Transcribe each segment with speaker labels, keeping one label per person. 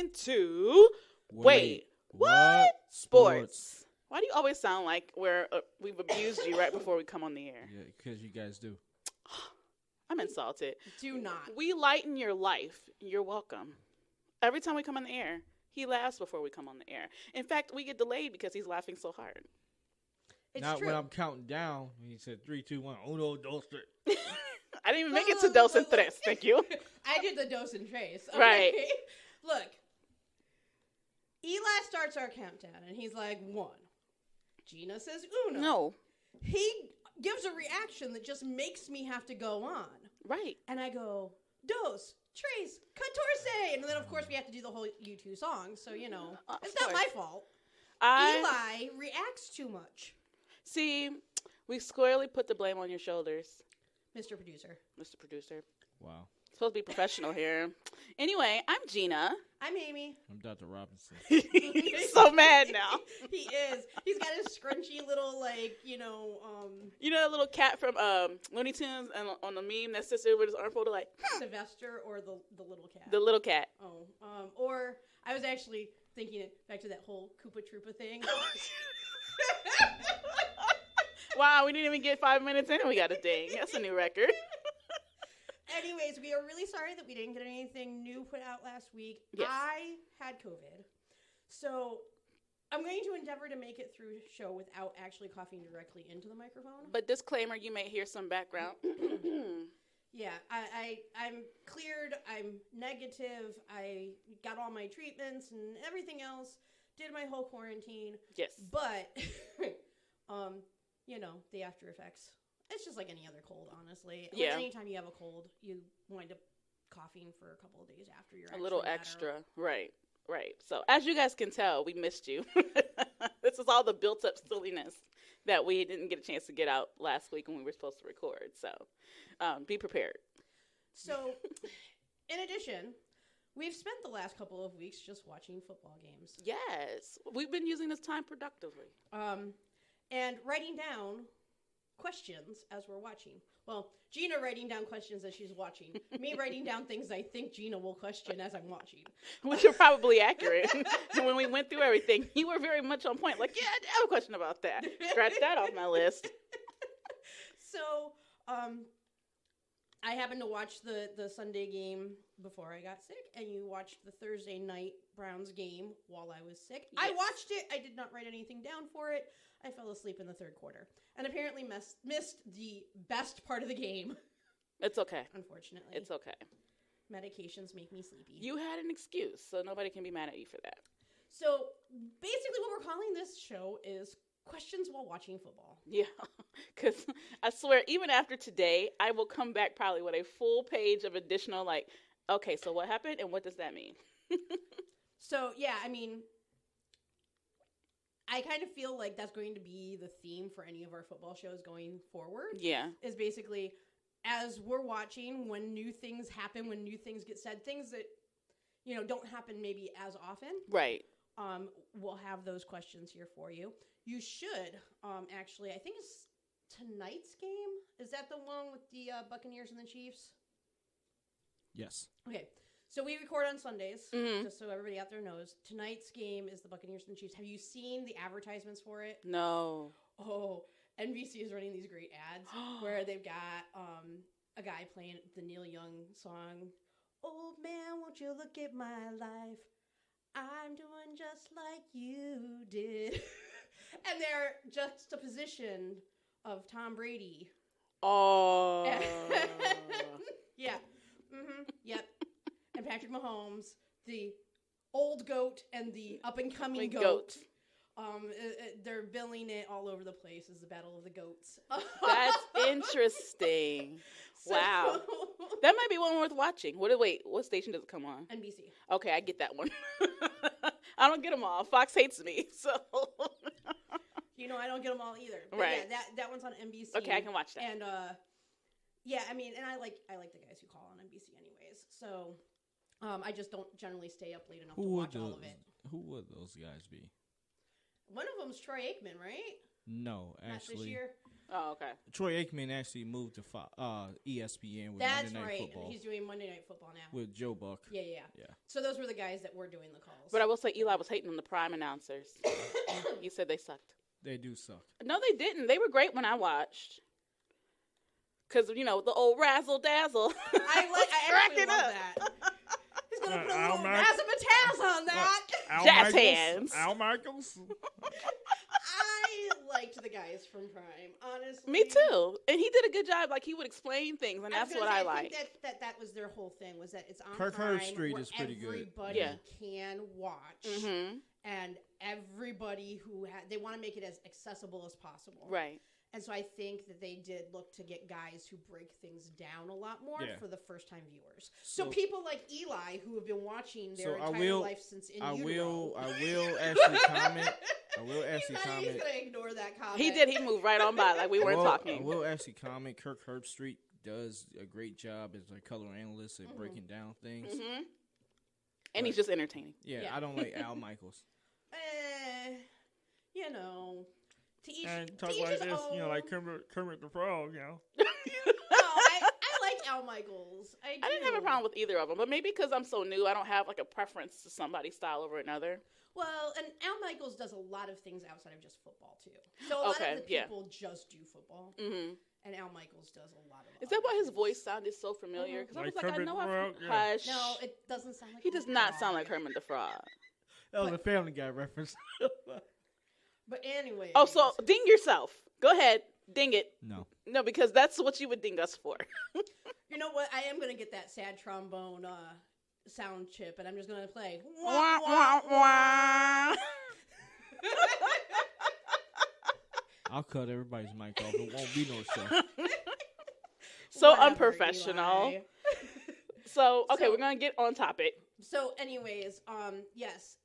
Speaker 1: listening to Wait, What? Sports. Why do you always sound like we've abused you right before we come on the air?
Speaker 2: Yeah, because you guys do.
Speaker 1: I'm insulted.
Speaker 3: Do not.
Speaker 1: We lighten your life. You're welcome. Every time we come on the air, he laughs before we come on the air. In fact, we get delayed because he's laughing so hard.
Speaker 3: It's
Speaker 2: Not
Speaker 3: true.
Speaker 2: when I'm counting down. When he said 3, 2, 1. Uno, dos, tres.
Speaker 1: I didn't even make it to dos and tres. Thank you.
Speaker 3: I did the dos and tres. Okay?
Speaker 1: Right.
Speaker 3: Look. Eli starts our countdown, and he's like, 1. Gina says uno.
Speaker 1: No.
Speaker 3: He gives a reaction that just makes me have to go on.
Speaker 1: Right.
Speaker 3: And I go, dos, tres, catorce. And then, of course, we have to do the whole U2 song. So, it's not my fault. Eli reacts too much.
Speaker 1: See, we squarely put the blame on your shoulders,
Speaker 3: Mr. Producer.
Speaker 1: Mr. Producer.
Speaker 2: Wow.
Speaker 1: Supposed to be professional here. Anyway, I'm Gina.
Speaker 3: I'm Amy.
Speaker 2: I'm Dr. Robinson.
Speaker 1: He's so mad now.
Speaker 3: He is. He's got his scrunchy little,
Speaker 1: You know that little cat from Looney Tunes and on the meme that sits there with his arm folded like,
Speaker 3: Sylvester or the little cat?
Speaker 1: The little cat.
Speaker 3: Oh. Or I was actually thinking it back to that whole Koopa Troopa thing.
Speaker 1: Wow, we didn't even get 5 minutes in and we got a ding. That's a new record.
Speaker 3: Anyways, we are really sorry that we didn't get anything new put out last week.
Speaker 1: Yes.
Speaker 3: I had COVID. So I'm going to endeavor to make it through the show without actually coughing directly into the microphone.
Speaker 1: But disclaimer, you may hear some background.
Speaker 3: Yeah, I'm cleared. I'm negative. I got all my treatments and everything else. Did my whole quarantine.
Speaker 1: Yes.
Speaker 3: But, the after effects. It's just like any other cold, honestly.
Speaker 1: Yeah.
Speaker 3: Like anytime you have a cold, you wind up coughing for a couple of days after you're
Speaker 1: A little
Speaker 3: better.
Speaker 1: extra. Right. So as you guys can tell, we missed you. This is all the built up silliness that we didn't get a chance to get out last week when we were supposed to record. So be prepared.
Speaker 3: So, in addition, we've spent the last couple of weeks just watching football games.
Speaker 1: Yes. We've been using this time productively.
Speaker 3: And writing down questions as we're watching. Well, Gina writing down questions as she's watching. Me writing down things I think Gina will question as I'm watching.
Speaker 1: Which are probably accurate. And when we went through everything, you were very much on point. Like, yeah, I have a question about that. Scratch that off my list.
Speaker 3: So, I happened to watch the Sunday game before I got sick, and you watched the Thursday night Browns game while I was sick.
Speaker 1: Yes.
Speaker 3: I watched it. I did not write anything down for it. I fell asleep in the third quarter and apparently missed the best part of the game.
Speaker 1: It's okay.
Speaker 3: Unfortunately.
Speaker 1: It's okay.
Speaker 3: Medications make me sleepy.
Speaker 1: You had an excuse, so nobody can be mad at you for that.
Speaker 3: So basically what we're calling this show is Questions While Watching Football.
Speaker 1: Yeah, because I swear, even after today, I will come back probably with a full page of additional, okay, so what happened and what does that mean?
Speaker 3: So, yeah, I mean, I kind of feel like that's going to be the theme for any of our football shows going forward.
Speaker 1: Yeah.
Speaker 3: Is basically, as we're watching, when new things happen, when new things get said, things that, don't happen maybe as often.
Speaker 1: Right.
Speaker 3: We'll have those questions here for you. You should, actually, I think it's tonight's game. Is that the one with the Buccaneers and the Chiefs?
Speaker 2: Yes.
Speaker 3: Okay. So we record on Sundays,
Speaker 1: Mhm.
Speaker 3: just so everybody out there knows. Tonight's game is the Buccaneers and the Chiefs. Have you seen the advertisements for it?
Speaker 1: No.
Speaker 3: Oh, NBC is running these great ads where they've got a guy playing the Neil Young song, "Old man, won't you look at my life? I'm doing just like you did." And they're juxtaposition of Tom Brady.
Speaker 1: Oh.
Speaker 3: Yeah. Mm-hmm. Yep. And Patrick Mahomes, the old goat and the up-and-coming goat. They're billing it all over the place as the Battle of the Goats.
Speaker 1: That's interesting. Wow. That might be one worth watching. What station does it come on?
Speaker 3: NBC.
Speaker 1: Okay, I get that one. I don't get them all. Fox hates me, so.
Speaker 3: I don't get them all either. But
Speaker 1: right.
Speaker 3: Yeah, that one's on NBC.
Speaker 1: Okay, I can watch that.
Speaker 3: And yeah, I mean, and I like the guys who call on NBC anyways. So I just don't generally stay up late enough to watch all of it.
Speaker 2: Who would those guys be?
Speaker 3: One of them's Troy Aikman, right?
Speaker 2: No,
Speaker 3: Not this
Speaker 2: actually.
Speaker 3: year.
Speaker 1: Oh, okay.
Speaker 2: Troy Aikman actually moved to ESPN with
Speaker 3: That's
Speaker 2: Monday Night
Speaker 3: right.
Speaker 2: Football
Speaker 3: He's doing Monday Night Football now.
Speaker 2: with Joe Buck.
Speaker 3: Yeah.
Speaker 2: Yeah.
Speaker 3: So those were the guys that were doing the calls.
Speaker 1: But I will say Eli was hating on the prime announcers. He said they sucked.
Speaker 2: They do suck.
Speaker 1: No, they didn't. They were great when I watched. Because, the old razzle dazzle.
Speaker 3: I actually
Speaker 1: cracking
Speaker 3: love
Speaker 1: up.
Speaker 3: that. He's going to put a
Speaker 2: Al
Speaker 3: little
Speaker 2: Mac-
Speaker 3: razzmatazz on that.
Speaker 1: Jazz hands.
Speaker 2: Al Michaels.
Speaker 3: I liked the guys from Prime, honestly.
Speaker 1: Me too. And he did a good job. Like, he would explain things, and
Speaker 3: I was
Speaker 1: that's
Speaker 3: gonna
Speaker 1: what
Speaker 3: say,
Speaker 1: I
Speaker 3: think
Speaker 1: like.
Speaker 3: that was their whole thing, was that it's on
Speaker 2: Kirk
Speaker 3: Prime
Speaker 2: Herbstreit
Speaker 3: where
Speaker 2: is pretty good.
Speaker 3: everybody
Speaker 1: Yeah.
Speaker 3: can watch.
Speaker 1: Mm-hmm.
Speaker 3: And everybody who they want to make it as accessible as possible.
Speaker 1: Right.
Speaker 3: And so I think that they did look to get guys who break things down a lot more
Speaker 2: Yeah.
Speaker 3: for the first time viewers. So
Speaker 2: So-
Speaker 3: people like Eli who have been watching their
Speaker 2: So I
Speaker 3: entire
Speaker 2: will-
Speaker 3: life since in
Speaker 2: I
Speaker 3: utero.
Speaker 2: will actually comment. I will
Speaker 3: He's
Speaker 2: actually
Speaker 3: not-
Speaker 2: comment.
Speaker 3: He's gonna ignore that comment.
Speaker 1: He did. He moved right on by like we weren't
Speaker 2: I
Speaker 1: talking.
Speaker 2: will actually comment. Kirk Herbstreit does a great job as a color analyst at breaking down things.
Speaker 1: Mm-hmm. And he's just entertaining.
Speaker 2: Yeah,
Speaker 3: Yeah.
Speaker 2: I don't like Al Michaels.
Speaker 3: You know, to each,
Speaker 2: And
Speaker 3: to
Speaker 2: talk
Speaker 3: each
Speaker 2: like
Speaker 3: his
Speaker 2: this,
Speaker 3: own.
Speaker 2: like Kermit the Frog,
Speaker 3: No, I like Al Michaels. I
Speaker 1: I didn't have a
Speaker 3: do.
Speaker 1: problem with either of them, but maybe because I'm so new, I don't have like a preference to somebody's style over another.
Speaker 3: Well, and Al Michaels does a lot of things outside of just football too. So a lot
Speaker 1: Okay,
Speaker 3: of the
Speaker 1: yeah.
Speaker 3: people just do football,
Speaker 1: Mm-hmm.
Speaker 3: and Al Michaels does a lot of.
Speaker 1: Is that
Speaker 3: other
Speaker 1: why his
Speaker 3: things.
Speaker 1: voice sounded so familiar? Because I
Speaker 2: Like
Speaker 1: was like, I
Speaker 2: Kermit
Speaker 1: know
Speaker 2: the
Speaker 1: I've
Speaker 2: Frog, yeah.
Speaker 1: Hush.
Speaker 3: No, it doesn't sound like.
Speaker 1: He does
Speaker 3: Kermit
Speaker 1: not
Speaker 3: the
Speaker 1: sound
Speaker 3: Frog.
Speaker 1: like Kermit the Frog.
Speaker 2: That was a Family Guy reference.
Speaker 3: But anyway.
Speaker 1: Oh, so ding yourself. Go ahead, ding it.
Speaker 2: No.
Speaker 1: No, because that's what you would ding us for.
Speaker 3: You know what? I am gonna get that sad trombone sound chip, and I'm just gonna play.
Speaker 1: Wah, wah, wah.
Speaker 2: I'll cut everybody's mic off. It won't be no show.
Speaker 1: So
Speaker 3: Whatever,
Speaker 1: unprofessional.
Speaker 3: Eli.
Speaker 1: So, okay,
Speaker 3: So-
Speaker 1: we're going to get on topic.
Speaker 3: So, anyways, yes,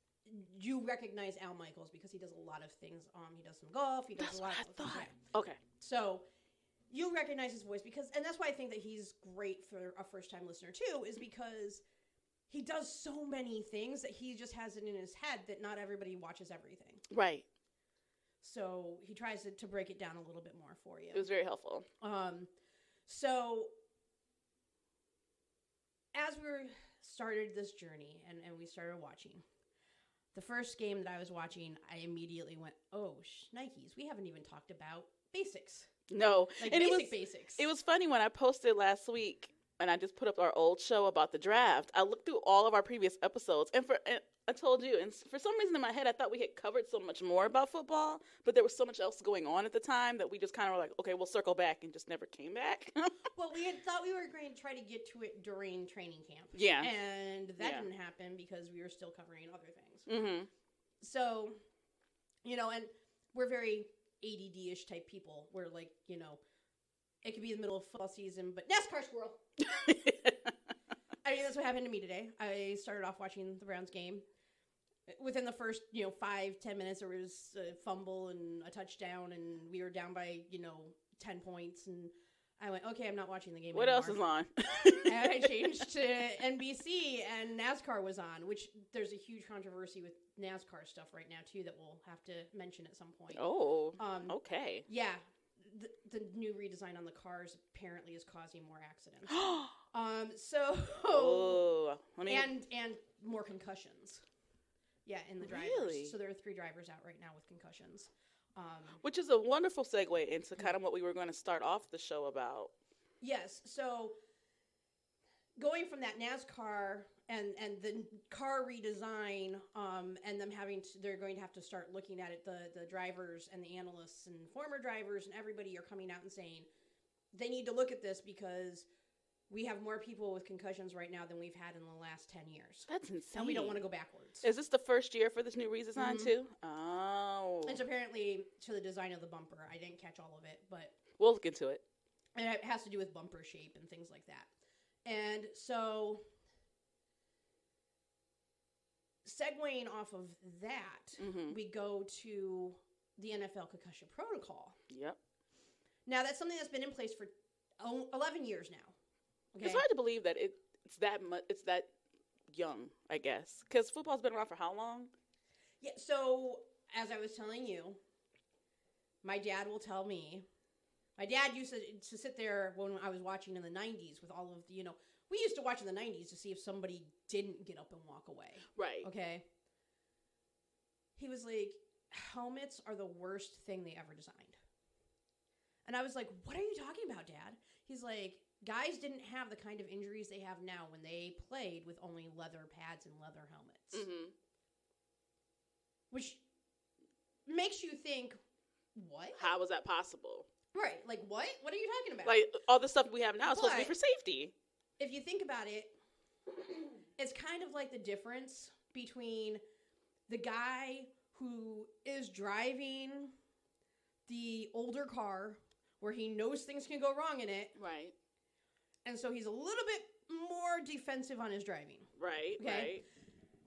Speaker 3: you recognize Al Michaels because he does a lot of things. He does some golf. He does
Speaker 1: That's
Speaker 3: a lot
Speaker 1: what I
Speaker 3: of things.
Speaker 1: thought. Okay.
Speaker 3: So, you recognize his voice and that's why I think that he's great for a first-time listener too, is because he does so many things that he just has it in his head that not everybody watches everything.
Speaker 1: Right.
Speaker 3: So he tries to break it down a little bit more for you.
Speaker 1: It was very helpful.
Speaker 3: So as we started this journey and we started watching, the first game that I was watching, I immediately went, oh, Nikes, we haven't even talked about basics.
Speaker 1: No.
Speaker 3: Like
Speaker 1: And
Speaker 3: basics.
Speaker 1: It was funny when I posted last week and I just put up our old show about the draft. I looked through all of our previous episodes and I told you, and for some reason in my head, I thought we had covered so much more about football, but there was so much else going on at the time that we just kind of were like, okay, we'll circle back and just never came back.
Speaker 3: Well, we had thought we were going to try to get to it during training camp.
Speaker 1: Yeah.
Speaker 3: And that
Speaker 1: Yeah.
Speaker 3: didn't happen because we were still covering other things.
Speaker 1: Mm-hmm.
Speaker 3: So, and we're very ADD-ish type people. We're like, it could be the middle of football season, but NASCAR squirrel. I mean, that's what happened to me today. I started off watching the Browns game. Within the first, 5-10 minutes, there was a fumble and a touchdown, and we were down by, 10 points. And I went, okay, I'm not watching the game
Speaker 1: What
Speaker 3: anymore.
Speaker 1: else is on?
Speaker 3: And I changed to NBC, and NASCAR was on, which there's a huge controversy with NASCAR stuff right now, too, that we'll have to mention at some point.
Speaker 1: Oh,
Speaker 3: Um,
Speaker 1: okay.
Speaker 3: Yeah, the new redesign on the cars apparently is causing more accidents. So
Speaker 1: Oh, I mean,
Speaker 3: and more concussions. Yeah, in the drivers.
Speaker 1: Really?
Speaker 3: So there are 3 drivers out right now with concussions.
Speaker 1: which is a wonderful segue into kind of what we were going to start off the show about.
Speaker 3: Yes, so going from that NASCAR and the car redesign, and them they're going to have to start looking at it. The drivers and the analysts and former drivers and everybody are coming out and saying they need to look at this because we have more people with concussions right now than we've had in the last 10 years.
Speaker 1: That's insane.
Speaker 3: And we don't want to go backwards.
Speaker 1: Is this the first year for this new redesign
Speaker 3: Mhm.
Speaker 1: too? Oh,
Speaker 3: It's apparently to the design of the bumper. I didn't catch all of it, but
Speaker 1: we'll look into it.
Speaker 3: it has to do with bumper shape and things like that. And so, segueing off of that,
Speaker 1: Mhm.
Speaker 3: we go to the NFL concussion protocol.
Speaker 1: Yep.
Speaker 3: Now, that's something that's been in place for 11 years now. Okay?
Speaker 1: It's hard to believe that it's that much. It's that young, I guess, because football's been around for how long?
Speaker 3: Yeah, so, as I was telling you, my dad will tell me My dad used to sit there when I was watching in the 90s with all of the, we used to watch in the 90s to see if somebody didn't get up and walk away.
Speaker 1: Right.
Speaker 3: Okay? He was like, helmets are the worst thing they ever designed. And I was like, what are you talking about, Dad? He's like, guys didn't have the kind of injuries they have now when they played with only leather pads and leather helmets.
Speaker 1: Mm-hmm.
Speaker 3: Which makes you think, what?
Speaker 1: How was that possible?
Speaker 3: Right. Like, what? What are you talking about?
Speaker 1: Like, all the stuff we have now is supposed to be
Speaker 3: But-
Speaker 1: for safety.
Speaker 3: If you think about it, it's kind of like the difference between the guy who is driving the older car where he knows things can go wrong in it,
Speaker 1: Right.
Speaker 3: and so he's a little bit more defensive on his driving.
Speaker 1: Right.
Speaker 3: Okay.
Speaker 1: Right.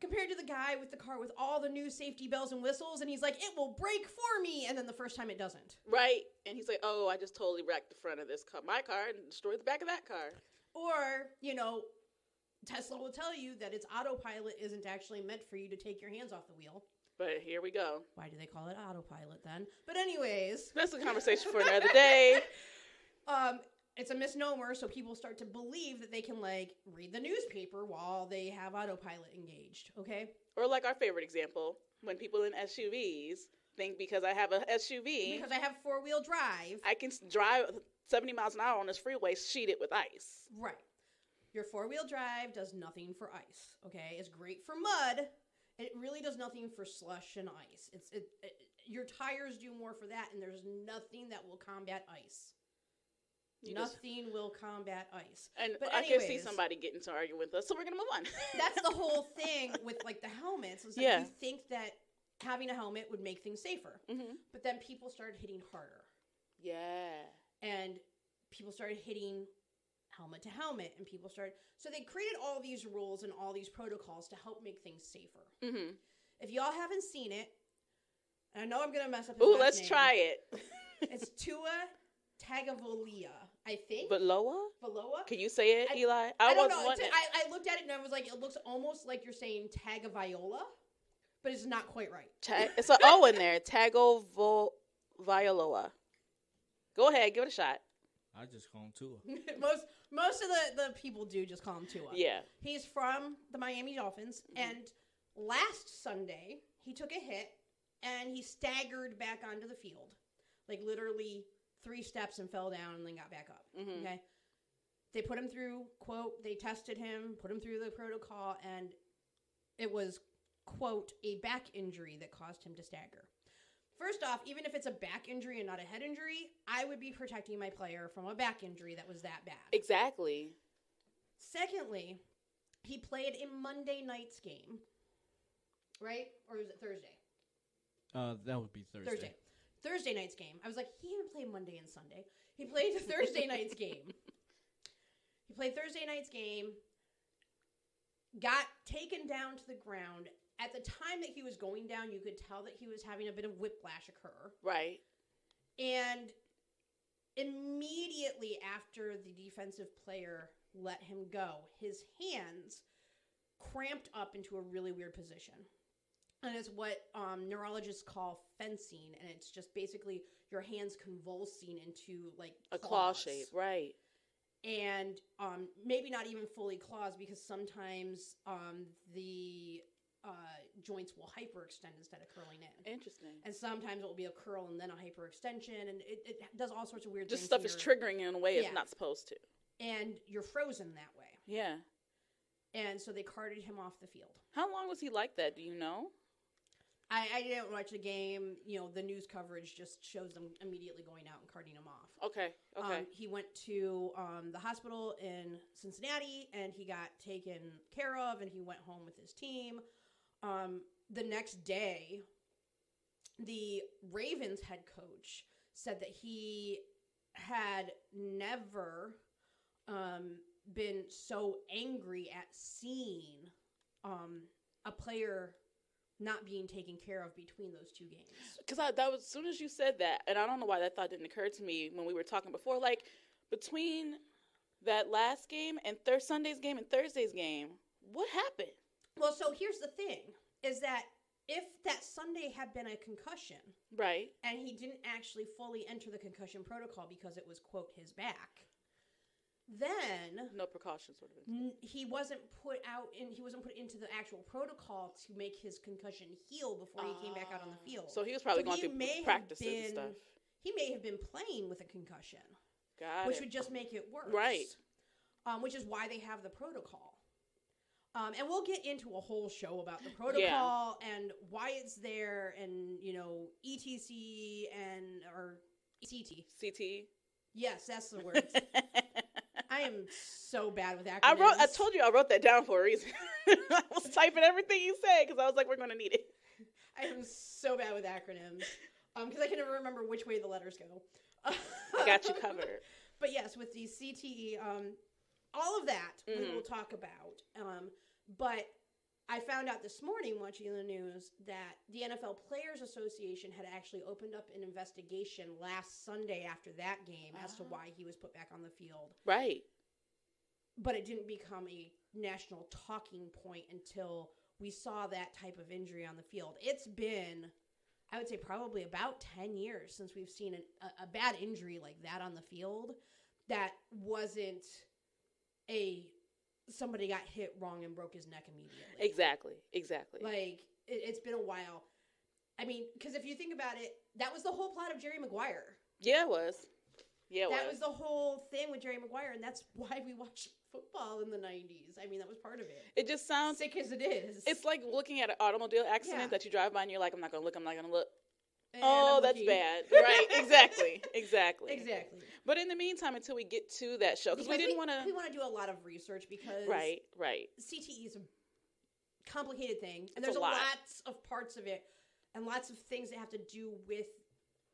Speaker 3: Compared to the guy with the car with all the new safety bells and whistles, and he's like, it will brake for me, and then the first time it doesn't.
Speaker 1: Right. And he's like, oh, I just totally wrecked the front of my car and destroyed the back of that car.
Speaker 3: Or, Tesla will tell you that its autopilot isn't actually meant for you to take your hands off the wheel.
Speaker 1: But here we go.
Speaker 3: Why do they call it autopilot then? But anyways,
Speaker 1: That's a conversation for another day.
Speaker 3: it's a misnomer, so people start to believe that they can, read the newspaper while they have autopilot engaged, okay?
Speaker 1: Or like our favorite example, when people in SUVs think because I have a SUV,
Speaker 3: Because I have four-wheel drive.
Speaker 1: I can drive 70 miles an hour on this freeway sheeted with ice.
Speaker 3: Right. Your four-wheel drive does nothing for ice, okay? It's great for mud. It really does nothing for slush and ice. Your tires do more for that, and there's nothing that will combat ice. Nothing will combat ice.
Speaker 1: And
Speaker 3: But
Speaker 1: I can see
Speaker 3: anyways-
Speaker 1: somebody getting to argue with us, so we're going to move on.
Speaker 3: That's the whole thing with, the helmets. Is that
Speaker 1: Yeah.
Speaker 3: you think that having a helmet would make things safer.
Speaker 1: Mm-hmm.
Speaker 3: But then people started hitting harder.
Speaker 1: Yeah.
Speaker 3: And people started hitting helmet to helmet, and so they created all these rules and all these protocols to help make things safer.
Speaker 1: Mm-hmm.
Speaker 3: If y'all haven't seen it, and I know I'm gonna mess up his
Speaker 1: Ooh,
Speaker 3: last
Speaker 1: let's
Speaker 3: name,
Speaker 1: try it.
Speaker 3: It's Tua Tagovailoa, I think.
Speaker 1: Valoa?
Speaker 3: Valoa?
Speaker 1: Can you say it, Eli?
Speaker 3: I don't
Speaker 1: was
Speaker 3: know.
Speaker 1: one that-
Speaker 3: I looked at it and I was like, it looks almost like you're saying Tagovailoa, but it's not quite right.
Speaker 1: It's an O in there. Tagovailoa. Go ahead, give it a shot.
Speaker 2: I just call him Tua.
Speaker 3: Most of the people do just call him Tua.
Speaker 1: Yeah.
Speaker 3: He's from the Miami Dolphins, and last Sunday, he took a hit, and he staggered back onto the field. Literally 3 steps and fell down and then got back up.
Speaker 1: Mhm.
Speaker 3: Okay? They put him through, quote, they tested him, put him through the protocol, and it was, quote, a back injury that caused him to stagger. First off, even if it's a back injury and not a head injury, I would be protecting my player from a back injury that was that bad.
Speaker 1: Exactly.
Speaker 3: Secondly, he played a Monday night's game, right? Or was it Thursday?
Speaker 2: That would be Thursday.
Speaker 3: Thursday night's game. I was like, he didn't play Monday and Sunday. He played Thursday night's game. He played Thursday night's game, got taken down to the ground. At the time that he was going down, you could tell that he was having a bit of whiplash occur.
Speaker 1: Right.
Speaker 3: And immediately after the defensive player let him go, his hands cramped up into a really weird position. And it's what neurologists call fencing, and it's just basically your hands convulsing into
Speaker 1: A claw
Speaker 3: claws.
Speaker 1: shape. Right.
Speaker 3: And maybe not even fully claws, because sometimes the joints will hyperextend instead of curling in.
Speaker 1: Interesting.
Speaker 3: And sometimes it will be a curl and then a hyperextension, and it does all sorts of weird
Speaker 1: Just
Speaker 3: things.
Speaker 1: stuff
Speaker 3: to
Speaker 1: is
Speaker 3: your-
Speaker 1: triggering in a way
Speaker 3: Yeah.
Speaker 1: it's not supposed to.
Speaker 3: And you're frozen that way.
Speaker 1: Yeah.
Speaker 3: And so they carted him off the field.
Speaker 1: How long was he like that? Do you know?
Speaker 3: I didn't watch the game. The news coverage just shows them immediately going out and carting him off.
Speaker 1: Okay. Okay.
Speaker 3: He went to the hospital in Cincinnati, and he got taken care of, and he went home with his team. The next day, the Ravens head coach said that he had never been so angry at seeing a player not being taken care of between those two games.
Speaker 1: Because that was as soon as you said that, and I don't know why that thought didn't occur to me when we were talking before. Like between that last game and Sunday's game and Thursday's game, what happened?
Speaker 3: Well, so here's the thing: is that if that Sunday had been a concussion,
Speaker 1: Right.
Speaker 3: and he didn't actually fully enter the concussion protocol because it was, quote, his back, then
Speaker 1: No precautions would have been.
Speaker 3: he wasn't put into the actual protocol to make his concussion heal before he came back out on the field.
Speaker 1: So he was probably
Speaker 3: So
Speaker 1: going
Speaker 3: he
Speaker 1: through
Speaker 3: may have
Speaker 1: practices and
Speaker 3: been-
Speaker 1: stuff.
Speaker 3: He may have been playing with a concussion,
Speaker 1: Got it.
Speaker 3: would just make it worse.
Speaker 1: Right.
Speaker 3: Which is why they have the protocol. And we'll get into a whole show about the protocol and why it's there, and ETC or CT.
Speaker 1: CT.
Speaker 3: Yes, that's the word. I am so bad with acronyms.
Speaker 1: I told you I wrote that down for a reason. I was typing everything you said because I was like, we're going to need it.
Speaker 3: I am so bad with acronyms because I can never remember which way the letters go.
Speaker 1: I got you covered.
Speaker 3: But yes, with the CTE, all of that we will talk about. But I found out this morning watching the news that the NFL Players Association had actually opened up an investigation last Sunday after that game as to why he was put back on the field.
Speaker 1: Right.
Speaker 3: But it didn't become a national talking point until we saw that type of injury on the field. It's been, I would say, probably about 10 years since we've seen a bad injury like that on the field that wasn't somebody got hit wrong and broke his neck immediately.
Speaker 1: Exactly.
Speaker 3: Like, it's been a while. I mean, because if you think about it, that was the whole plot of Jerry Maguire.
Speaker 1: Yeah, it was.
Speaker 3: That was the whole thing with Jerry Maguire, and that's why we watched football in the 90s. I mean, that was part of it.
Speaker 1: It just sounds...
Speaker 3: Sick as it is.
Speaker 1: It's like looking at an automobile accident that you drive by and you're like, I'm not going to look.
Speaker 3: And
Speaker 1: Oh,
Speaker 3: I'm
Speaker 1: that's
Speaker 3: looking.
Speaker 1: bad. Right, exactly.
Speaker 3: Exactly.
Speaker 1: But in the meantime, until we get to that show, because we didn't want to...
Speaker 3: We want to do a lot of research because
Speaker 1: Right.
Speaker 3: CTE is a complicated thing, and
Speaker 1: It's
Speaker 3: there's
Speaker 1: a lot.
Speaker 3: lots of parts of it, and lots of things that have to do with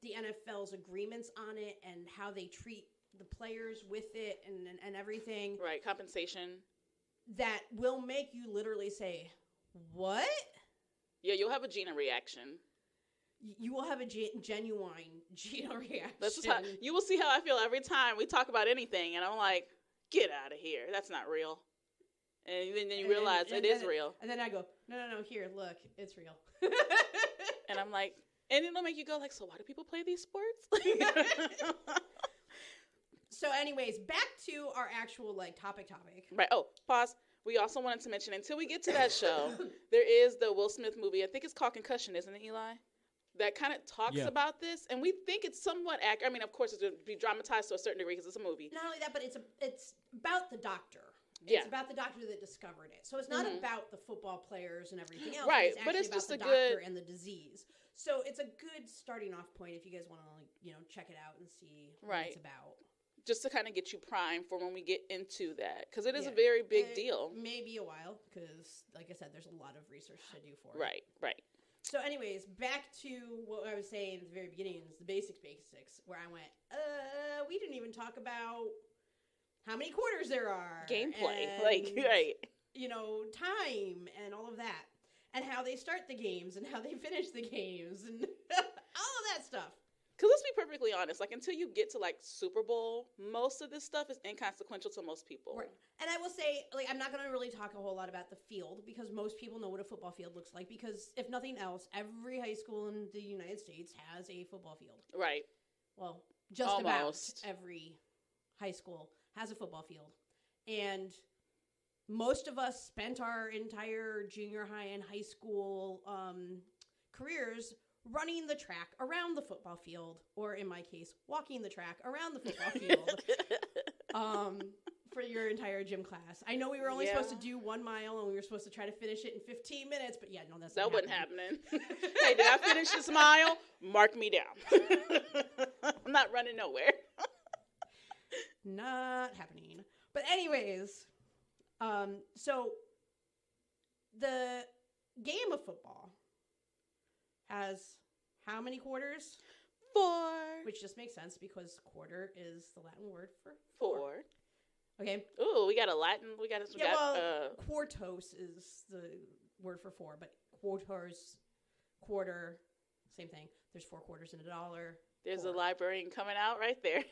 Speaker 3: the NFL's agreements on it and how they treat the players with it and everything.
Speaker 1: Right, compensation.
Speaker 3: That will make you literally say, what?
Speaker 1: Yeah, you'll have a Gina reaction.
Speaker 3: You will have a genuine Gina reaction.
Speaker 1: This is how you will see how I feel every time we talk about anything, and I'm like, "Get out of here! That's not real." And then you realize it is real.
Speaker 3: And then I go, "No, here, look, it's real."
Speaker 1: And I'm like, and it'll make you go like, "So why do people play these sports?"
Speaker 3: So, anyways, back to our actual topic.
Speaker 1: Right. Oh, pause. We also wanted to mention, until we get to that show, there is the Will Smith movie. I think it's called Concussion, isn't it, Eli? That kind of talks about this, and we think it's somewhat accurate. I mean, of course, it's going to be dramatized to a certain degree because it's a movie.
Speaker 3: Not only that, but it's about the doctor.
Speaker 1: Yeah.
Speaker 3: It's about the doctor that discovered it. So it's not about the football players and everything else.
Speaker 1: Right,
Speaker 3: It's
Speaker 1: but
Speaker 3: actually
Speaker 1: it's
Speaker 3: about
Speaker 1: just
Speaker 3: the
Speaker 1: a
Speaker 3: doctor
Speaker 1: good-
Speaker 3: and the disease. So it's a good starting off point if you guys want to check it out and see what
Speaker 1: Right.
Speaker 3: it's about.
Speaker 1: Just to kind of get you primed for when we get into that, because it is
Speaker 3: Yeah.
Speaker 1: a very big
Speaker 3: It
Speaker 1: deal.
Speaker 3: may be a while because, like I said, there's a lot of research to do for it.
Speaker 1: Right.
Speaker 3: So, anyways, back to what I was saying at the very beginning, is the basics, where I went, we didn't even talk about how many quarters there are.
Speaker 1: Gameplay,
Speaker 3: and,
Speaker 1: right.
Speaker 3: Time and all of that. And how they start the games and how they finish the games and all of that stuff.
Speaker 1: Because let's be perfectly honest, until you get to Super Bowl, most of this stuff is inconsequential to most people.
Speaker 3: Right. And I will say, I'm not going to really talk a whole lot about the field because most people know what a football field looks like because, if nothing else, every high school in the United States has a football field.
Speaker 1: Right.
Speaker 3: Well, just
Speaker 1: Almost.
Speaker 3: about every high school has a football field. And most of us spent our entire junior high and high school careers running the track around the football field, or in my case, walking the track around the football field for your entire gym class. I know we were only supposed to do 1 mile and we were supposed to try to finish it in 15 minutes, but yeah, no,
Speaker 1: that wasn't happening. Hey, did I finish this mile? Mark me down. I'm not running nowhere.
Speaker 3: Not happening. But anyways, so the game of football has how many quarters?
Speaker 1: 4.
Speaker 3: Which just makes sense because quarter is the Latin word for
Speaker 1: 4.
Speaker 3: Okay.
Speaker 1: Ooh, we got a Latin.
Speaker 3: Quartos is the word for 4, but quarters, quarter, same thing. There's 4 quarters in $1.
Speaker 1: There's a librarian coming out right there.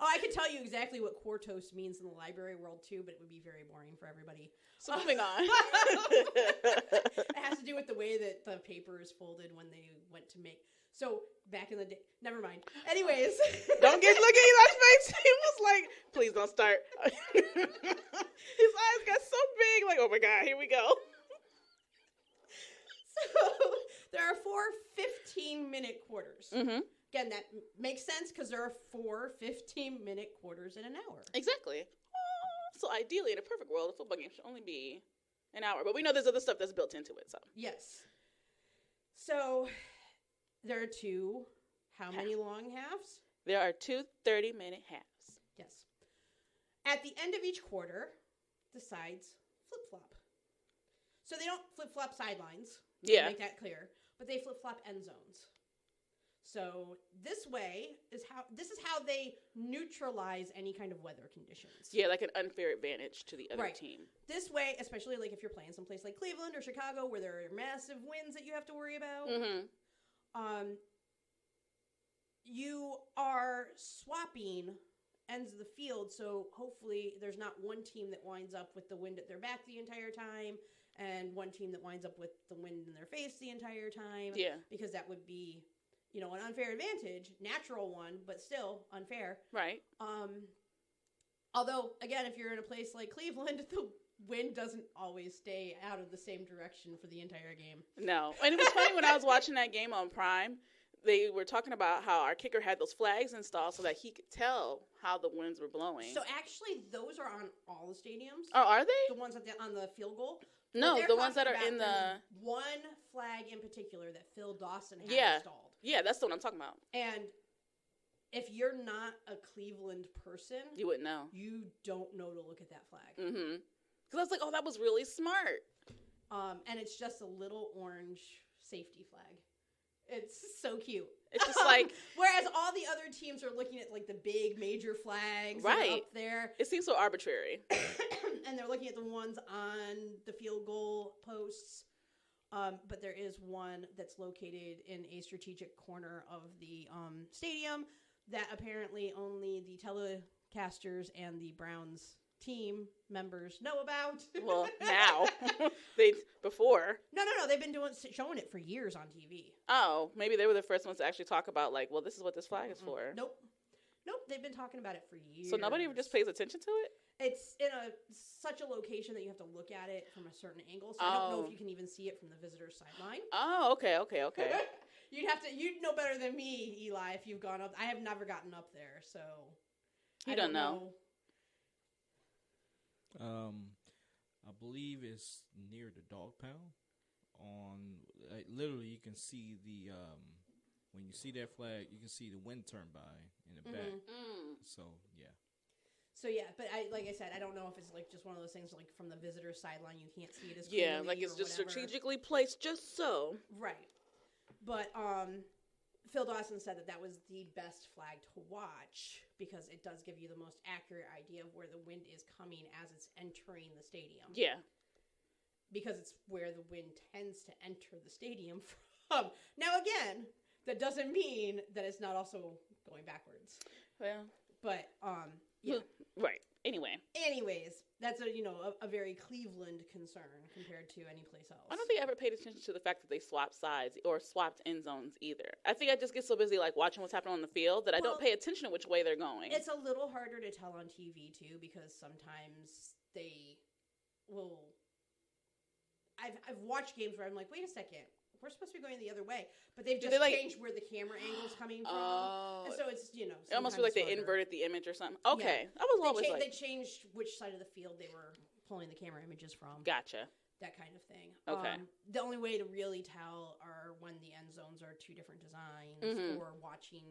Speaker 3: Oh, I could tell you exactly what quartos means in the library world too, but it would be very boring for everybody.
Speaker 1: So moving on.
Speaker 3: It has to do with the way that the paper is folded when they went to make. So back in the day, never mind. Anyways,
Speaker 1: Don't get look at Eli's face. He was like, "Please don't start." His eyes got so big, like, "Oh my god, here we go."
Speaker 3: So there are 4 15-minute quarters.
Speaker 1: Mm-hmm.
Speaker 3: Again, that makes sense because there are 4 15-minute quarters in an hour.
Speaker 1: Exactly. So ideally, in a perfect world, a football game should only be an hour. But we know there's other stuff that's built into it. So
Speaker 3: Yes. So there are 2 how many long halves?
Speaker 1: there are 2 30-minute halves.
Speaker 3: Yes. At the end of each quarter, the sides flip-flop. So they don't flip-flop sidelines. To
Speaker 1: Yeah.
Speaker 3: make that clear. But they flip-flop end zones. So this is how they neutralize any kind of weather conditions.
Speaker 1: Yeah, like an unfair advantage to the other
Speaker 3: Right.
Speaker 1: team.
Speaker 3: This way, especially like if you're playing someplace like Cleveland or Chicago where there are massive winds that you have to worry about,
Speaker 1: Mm-hmm.
Speaker 3: you are swapping ends of the field, so hopefully there's not one team that winds up with the wind at their back the entire time and one team that winds up with the wind in their face the entire time.
Speaker 1: Yeah.
Speaker 3: Because that would be, an unfair advantage, natural one, but still unfair.
Speaker 1: Right.
Speaker 3: Although, again, if you're in a place like Cleveland, the wind doesn't always stay out of the same direction for the entire game.
Speaker 1: No. And it was funny when I was watching that game on Prime, they were talking about how our kicker had those flags installed so that he could tell how the winds were blowing.
Speaker 3: So actually, those are on all the stadiums.
Speaker 1: Oh, are they?
Speaker 3: The ones on the field goal.
Speaker 1: No,
Speaker 3: But they're
Speaker 1: the ones that
Speaker 3: talking
Speaker 1: are in
Speaker 3: about
Speaker 1: the...
Speaker 3: there's one flag in particular that Phil Dawson had
Speaker 1: Yeah.
Speaker 3: installed.
Speaker 1: Yeah, that's the one I'm talking about.
Speaker 3: And if you're not a Cleveland person,
Speaker 1: You wouldn't know.
Speaker 3: you don't know to look at that flag.
Speaker 1: Mm-hmm. Because I was like, oh, that was really smart.
Speaker 3: And it's just a little orange safety flag. It's so cute.
Speaker 1: It's just like...
Speaker 3: Whereas all the other teams are looking at like the big major flags that are
Speaker 1: Right.
Speaker 3: up there.
Speaker 1: It seems so arbitrary.
Speaker 3: And they're looking at the ones on the field goal posts. But there is one that's located in a strategic corner of the stadium that apparently only the telecasters and the Browns team members know about.
Speaker 1: Well, now. Before.
Speaker 3: No. They've been showing it for years on TV.
Speaker 1: Oh, maybe they were the first ones to actually talk about, like, well, this is what this flag is for.
Speaker 3: Nope. They've been talking about it for years.
Speaker 1: So nobody just pays attention to it?
Speaker 3: It's in such a location that you have to look at it from a certain angle. So I don't know if you can even see it from the visitor's sideline.
Speaker 1: Oh, okay.
Speaker 3: You'd know better than me, Eli, if you've gone up. I have never gotten up there, so
Speaker 1: You don't know.
Speaker 2: I believe it's near the dog pound. Literally, you can see the when you see that flag, you can see the wind turn by in the back. So yeah.
Speaker 3: So yeah, but like I said, I don't know if it's like just one of those things like from the visitor's sideline you can't see it as clearly.
Speaker 1: Yeah, like it's
Speaker 3: or
Speaker 1: just
Speaker 3: whatever.
Speaker 1: strategically placed just so.
Speaker 3: Right. But Phil Dawson said that was the best flag to watch because it does give you the most accurate idea of where the wind is coming as it's entering the stadium.
Speaker 1: Yeah.
Speaker 3: Because it's where the wind tends to enter the stadium from. Now again, that doesn't mean that it's not also going backwards.
Speaker 1: Well.
Speaker 3: But yeah.
Speaker 1: Right. Anyways,
Speaker 3: that's a very Cleveland concern compared to any place else.
Speaker 1: I don't think I ever paid attention to the fact that they swapped sides or swapped end zones either. I think I just get so busy like watching what's happening on the field that I don't pay attention to which way they're going.
Speaker 3: It's a little harder to tell on TV too because sometimes they will. I've watched games where I'm like, wait a second, we're supposed to be going the other way, but they've just changed where the camera angle's coming from, and so it's
Speaker 1: it almost feels like they inverted the image or something. Okay, I was always
Speaker 3: they changed which side of the field they were pulling the camera images from.
Speaker 1: Gotcha.
Speaker 3: That kind of thing.
Speaker 1: Okay.
Speaker 3: The only way to really tell are when the end zones are two different designs, or watching.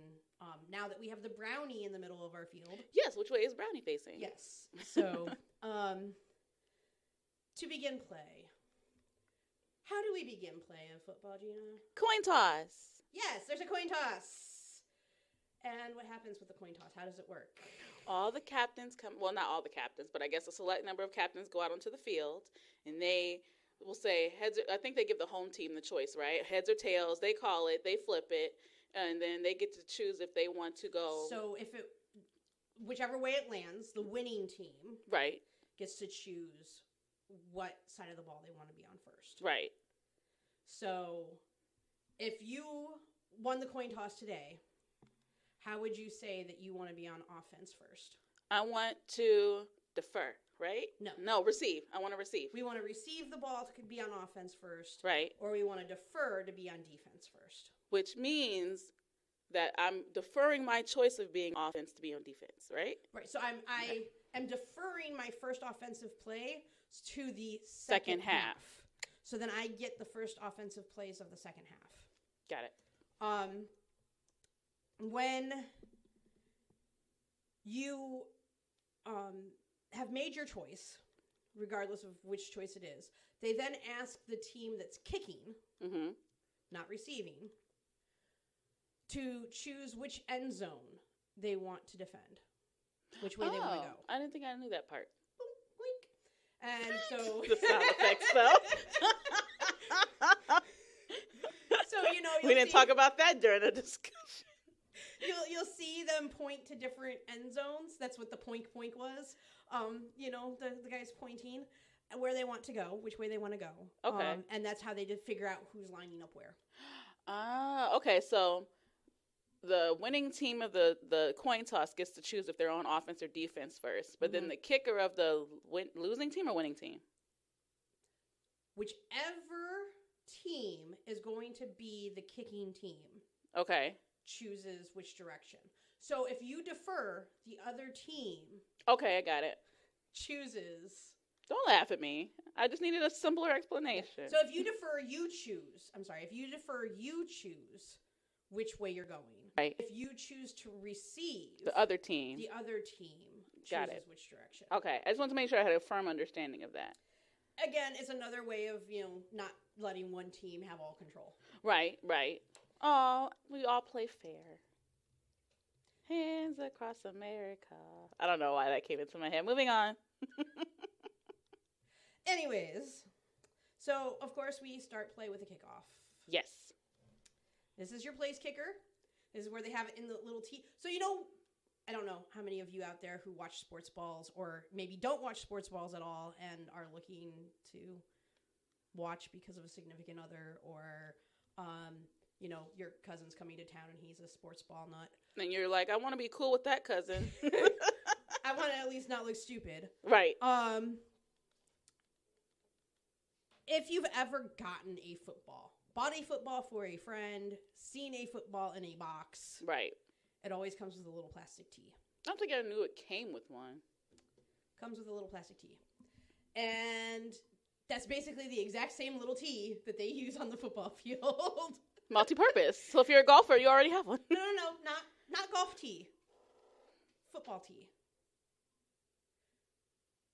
Speaker 3: Now that we have the brownie in the middle of our field.
Speaker 1: Yes, which way is brownie facing?
Speaker 3: Yes. So, to begin play. How do we begin play of football, Gina?
Speaker 1: Coin toss.
Speaker 3: Yes, there's a coin toss. And what happens with the coin toss? How does it work?
Speaker 1: All the captains come, well, not all the captains, but I guess a select number of captains go out onto the field, and they will say, heads. I think they give the home team the choice, right? Heads or tails, they call it, they flip it, and then they get to choose if they want to go.
Speaker 3: So whichever way it lands, the winning team
Speaker 1: Right.
Speaker 3: gets to choose what side of the ball they want to be on first.
Speaker 1: Right.
Speaker 3: So, if you won the coin toss today, how would you say that you want to be on offense first?
Speaker 1: I want to defer, right?
Speaker 3: No.
Speaker 1: Receive. I want to receive.
Speaker 3: We want to receive the ball to be on offense first,
Speaker 1: Right.
Speaker 3: or we want to defer to be on defense first.
Speaker 1: Which means that I'm deferring my choice of being offense to be on defense, right?
Speaker 3: Right. So I am deferring my first offensive play to the second half. So then I get the first offensive plays of the second half.
Speaker 1: Got it.
Speaker 3: When you have made your choice, regardless of which choice it is, they then ask the team that's kicking, not receiving, to choose which end zone they want to defend, which way they want to go.
Speaker 1: I didn't think I knew that part.
Speaker 3: Boink. And so
Speaker 1: The sound effects, though.
Speaker 3: So
Speaker 1: We didn't talk about that during the discussion.
Speaker 3: You'll see them point to different end zones. That's what the poink was. The guys pointing where they want to go, which way they want to go.
Speaker 1: Okay.
Speaker 3: And that's how they did figure out who's lining up where.
Speaker 1: Okay. So the winning team of the coin toss gets to choose if they're on offense or defense first. But then the kicker of the losing team or winning team?
Speaker 3: Whichever team is going to be the kicking team.
Speaker 1: Okay.
Speaker 3: Chooses which direction. So if you defer, the other team
Speaker 1: Okay, I got it.
Speaker 3: chooses.
Speaker 1: Don't laugh at me. I just needed a simpler explanation.
Speaker 3: So if you defer, you choose. I'm sorry. If you defer, you choose which way you're going.
Speaker 1: Right.
Speaker 3: If you choose to receive,
Speaker 1: The other team.
Speaker 3: the other team
Speaker 1: Got
Speaker 3: chooses
Speaker 1: it.
Speaker 3: which direction.
Speaker 1: Okay. I just want to make sure I had a firm understanding of that.
Speaker 3: Again, it's another way of, not letting one team have all control.
Speaker 1: Right. Oh, we all play fair. Hands across America. I don't know why that came into my head. Moving on.
Speaker 3: Anyways, so of course we start play with a kickoff.
Speaker 1: Yes.
Speaker 3: This is your place kicker. This is where they have it in the little tee. So, I don't know how many of you out there who watch sports balls or maybe don't watch sports balls at all and are looking to watch because of a significant other or, your cousin's coming to town and he's a sports ball nut.
Speaker 1: And you're like, I want to be cool with that cousin.
Speaker 3: I want to at least not look stupid.
Speaker 1: Right.
Speaker 3: If you've ever gotten a football, bought a football for a friend, seen a football in a box,
Speaker 1: Right.
Speaker 3: it always comes with a little plastic tee.
Speaker 1: I don't think I knew it came with one.
Speaker 3: Comes with a little plastic tee. And that's basically the exact same little tee that they use on the football field.
Speaker 1: Multi-purpose. So if you're a golfer, you already have one.
Speaker 3: No, not golf tee. Football tee.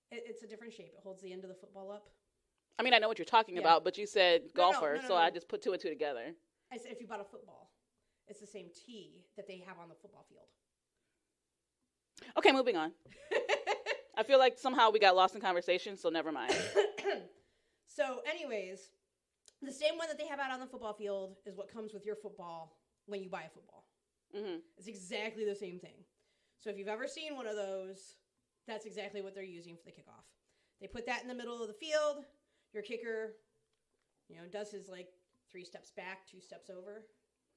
Speaker 3: It's a different shape. It holds the end of the football up.
Speaker 1: I mean, I know what you're talking about, but you said golfer, so I just put two and two together.
Speaker 3: I said if you bought a football, it's the same tee that they have on the football field.
Speaker 1: Okay, moving on. I feel like somehow we got lost in conversation, so never mind.
Speaker 3: So, anyways, the same one that they have out on the football field is what comes with your football when you buy a football.
Speaker 1: Mm-hmm.
Speaker 3: It's exactly the same thing. So if you've ever seen one of those, that's exactly what they're using for the kickoff. They put that in the middle of the field. Your kicker, does his 3 steps back, 2 steps over.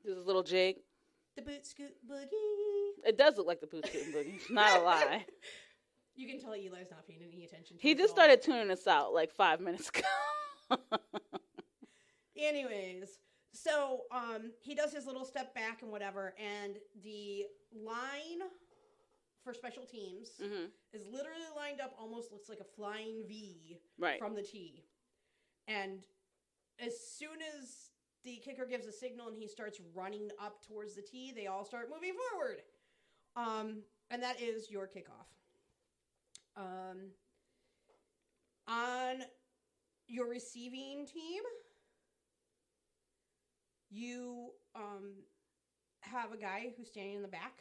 Speaker 1: This is a little jig.
Speaker 3: The boot scoot boogie.
Speaker 1: It does look like the boot scoot boogie. Not a lie.
Speaker 3: You can tell Eli's not paying any attention to
Speaker 1: He
Speaker 3: it
Speaker 1: just
Speaker 3: at all.
Speaker 1: started tuning us out 5 minutes ago.
Speaker 3: Anyways, so he does his little step back and whatever, and the line for special teams is literally lined up, almost looks like a flying V from the tee. And as soon as the kicker gives a signal and he starts running up towards the tee, they all start moving forward. And that is your kickoff. On your receiving team, you have a guy who's standing in the back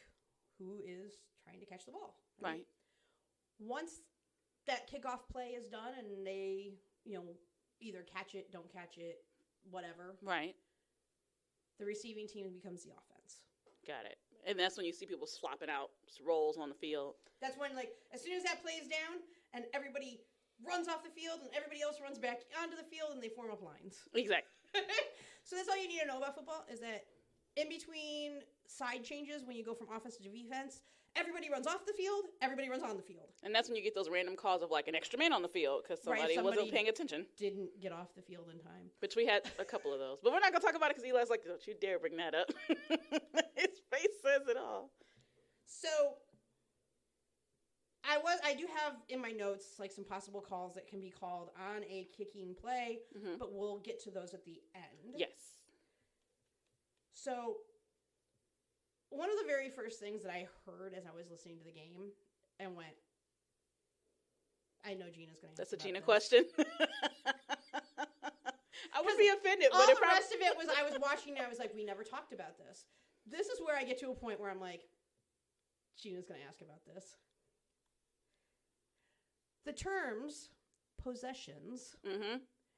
Speaker 3: who is trying to catch the ball.
Speaker 1: Right.
Speaker 3: Once that kickoff play is done and they, either catch it, don't catch it, whatever.
Speaker 1: Right.
Speaker 3: The receiving team becomes the offense.
Speaker 1: Got it. And that's when you see people swapping out roles on the field.
Speaker 3: That's when, like, as soon as that plays down and everybody runs off the field and everybody else runs back onto the field and they form up lines.
Speaker 1: Exactly.
Speaker 3: So that's all you need to know about football is that in between side changes, when you go from offense to defense, everybody runs off the field, everybody runs on the field.
Speaker 1: And that's when you get those random calls of, like, an extra man on the field because somebody wasn't paying attention.
Speaker 3: Didn't get off the field in time.
Speaker 1: Which we had a couple of those. But we're not going to talk about it because Eli's like, don't you dare bring that up. His face says it all.
Speaker 3: So I do have in my notes, like, some possible calls that can be called on a kicking play, but we'll get to those at the end.
Speaker 1: Yes.
Speaker 3: So one of the very first things that I heard as I was listening to the game and went, I know Gina's going to ask
Speaker 1: That's a
Speaker 3: about
Speaker 1: Gina
Speaker 3: this.
Speaker 1: question. I would be offended.
Speaker 3: All
Speaker 1: But
Speaker 3: the rest of it was, I was watching and I was like, we never talked about this. This is where I get to a point where I'm like, Gina's going to ask about this. The terms possessions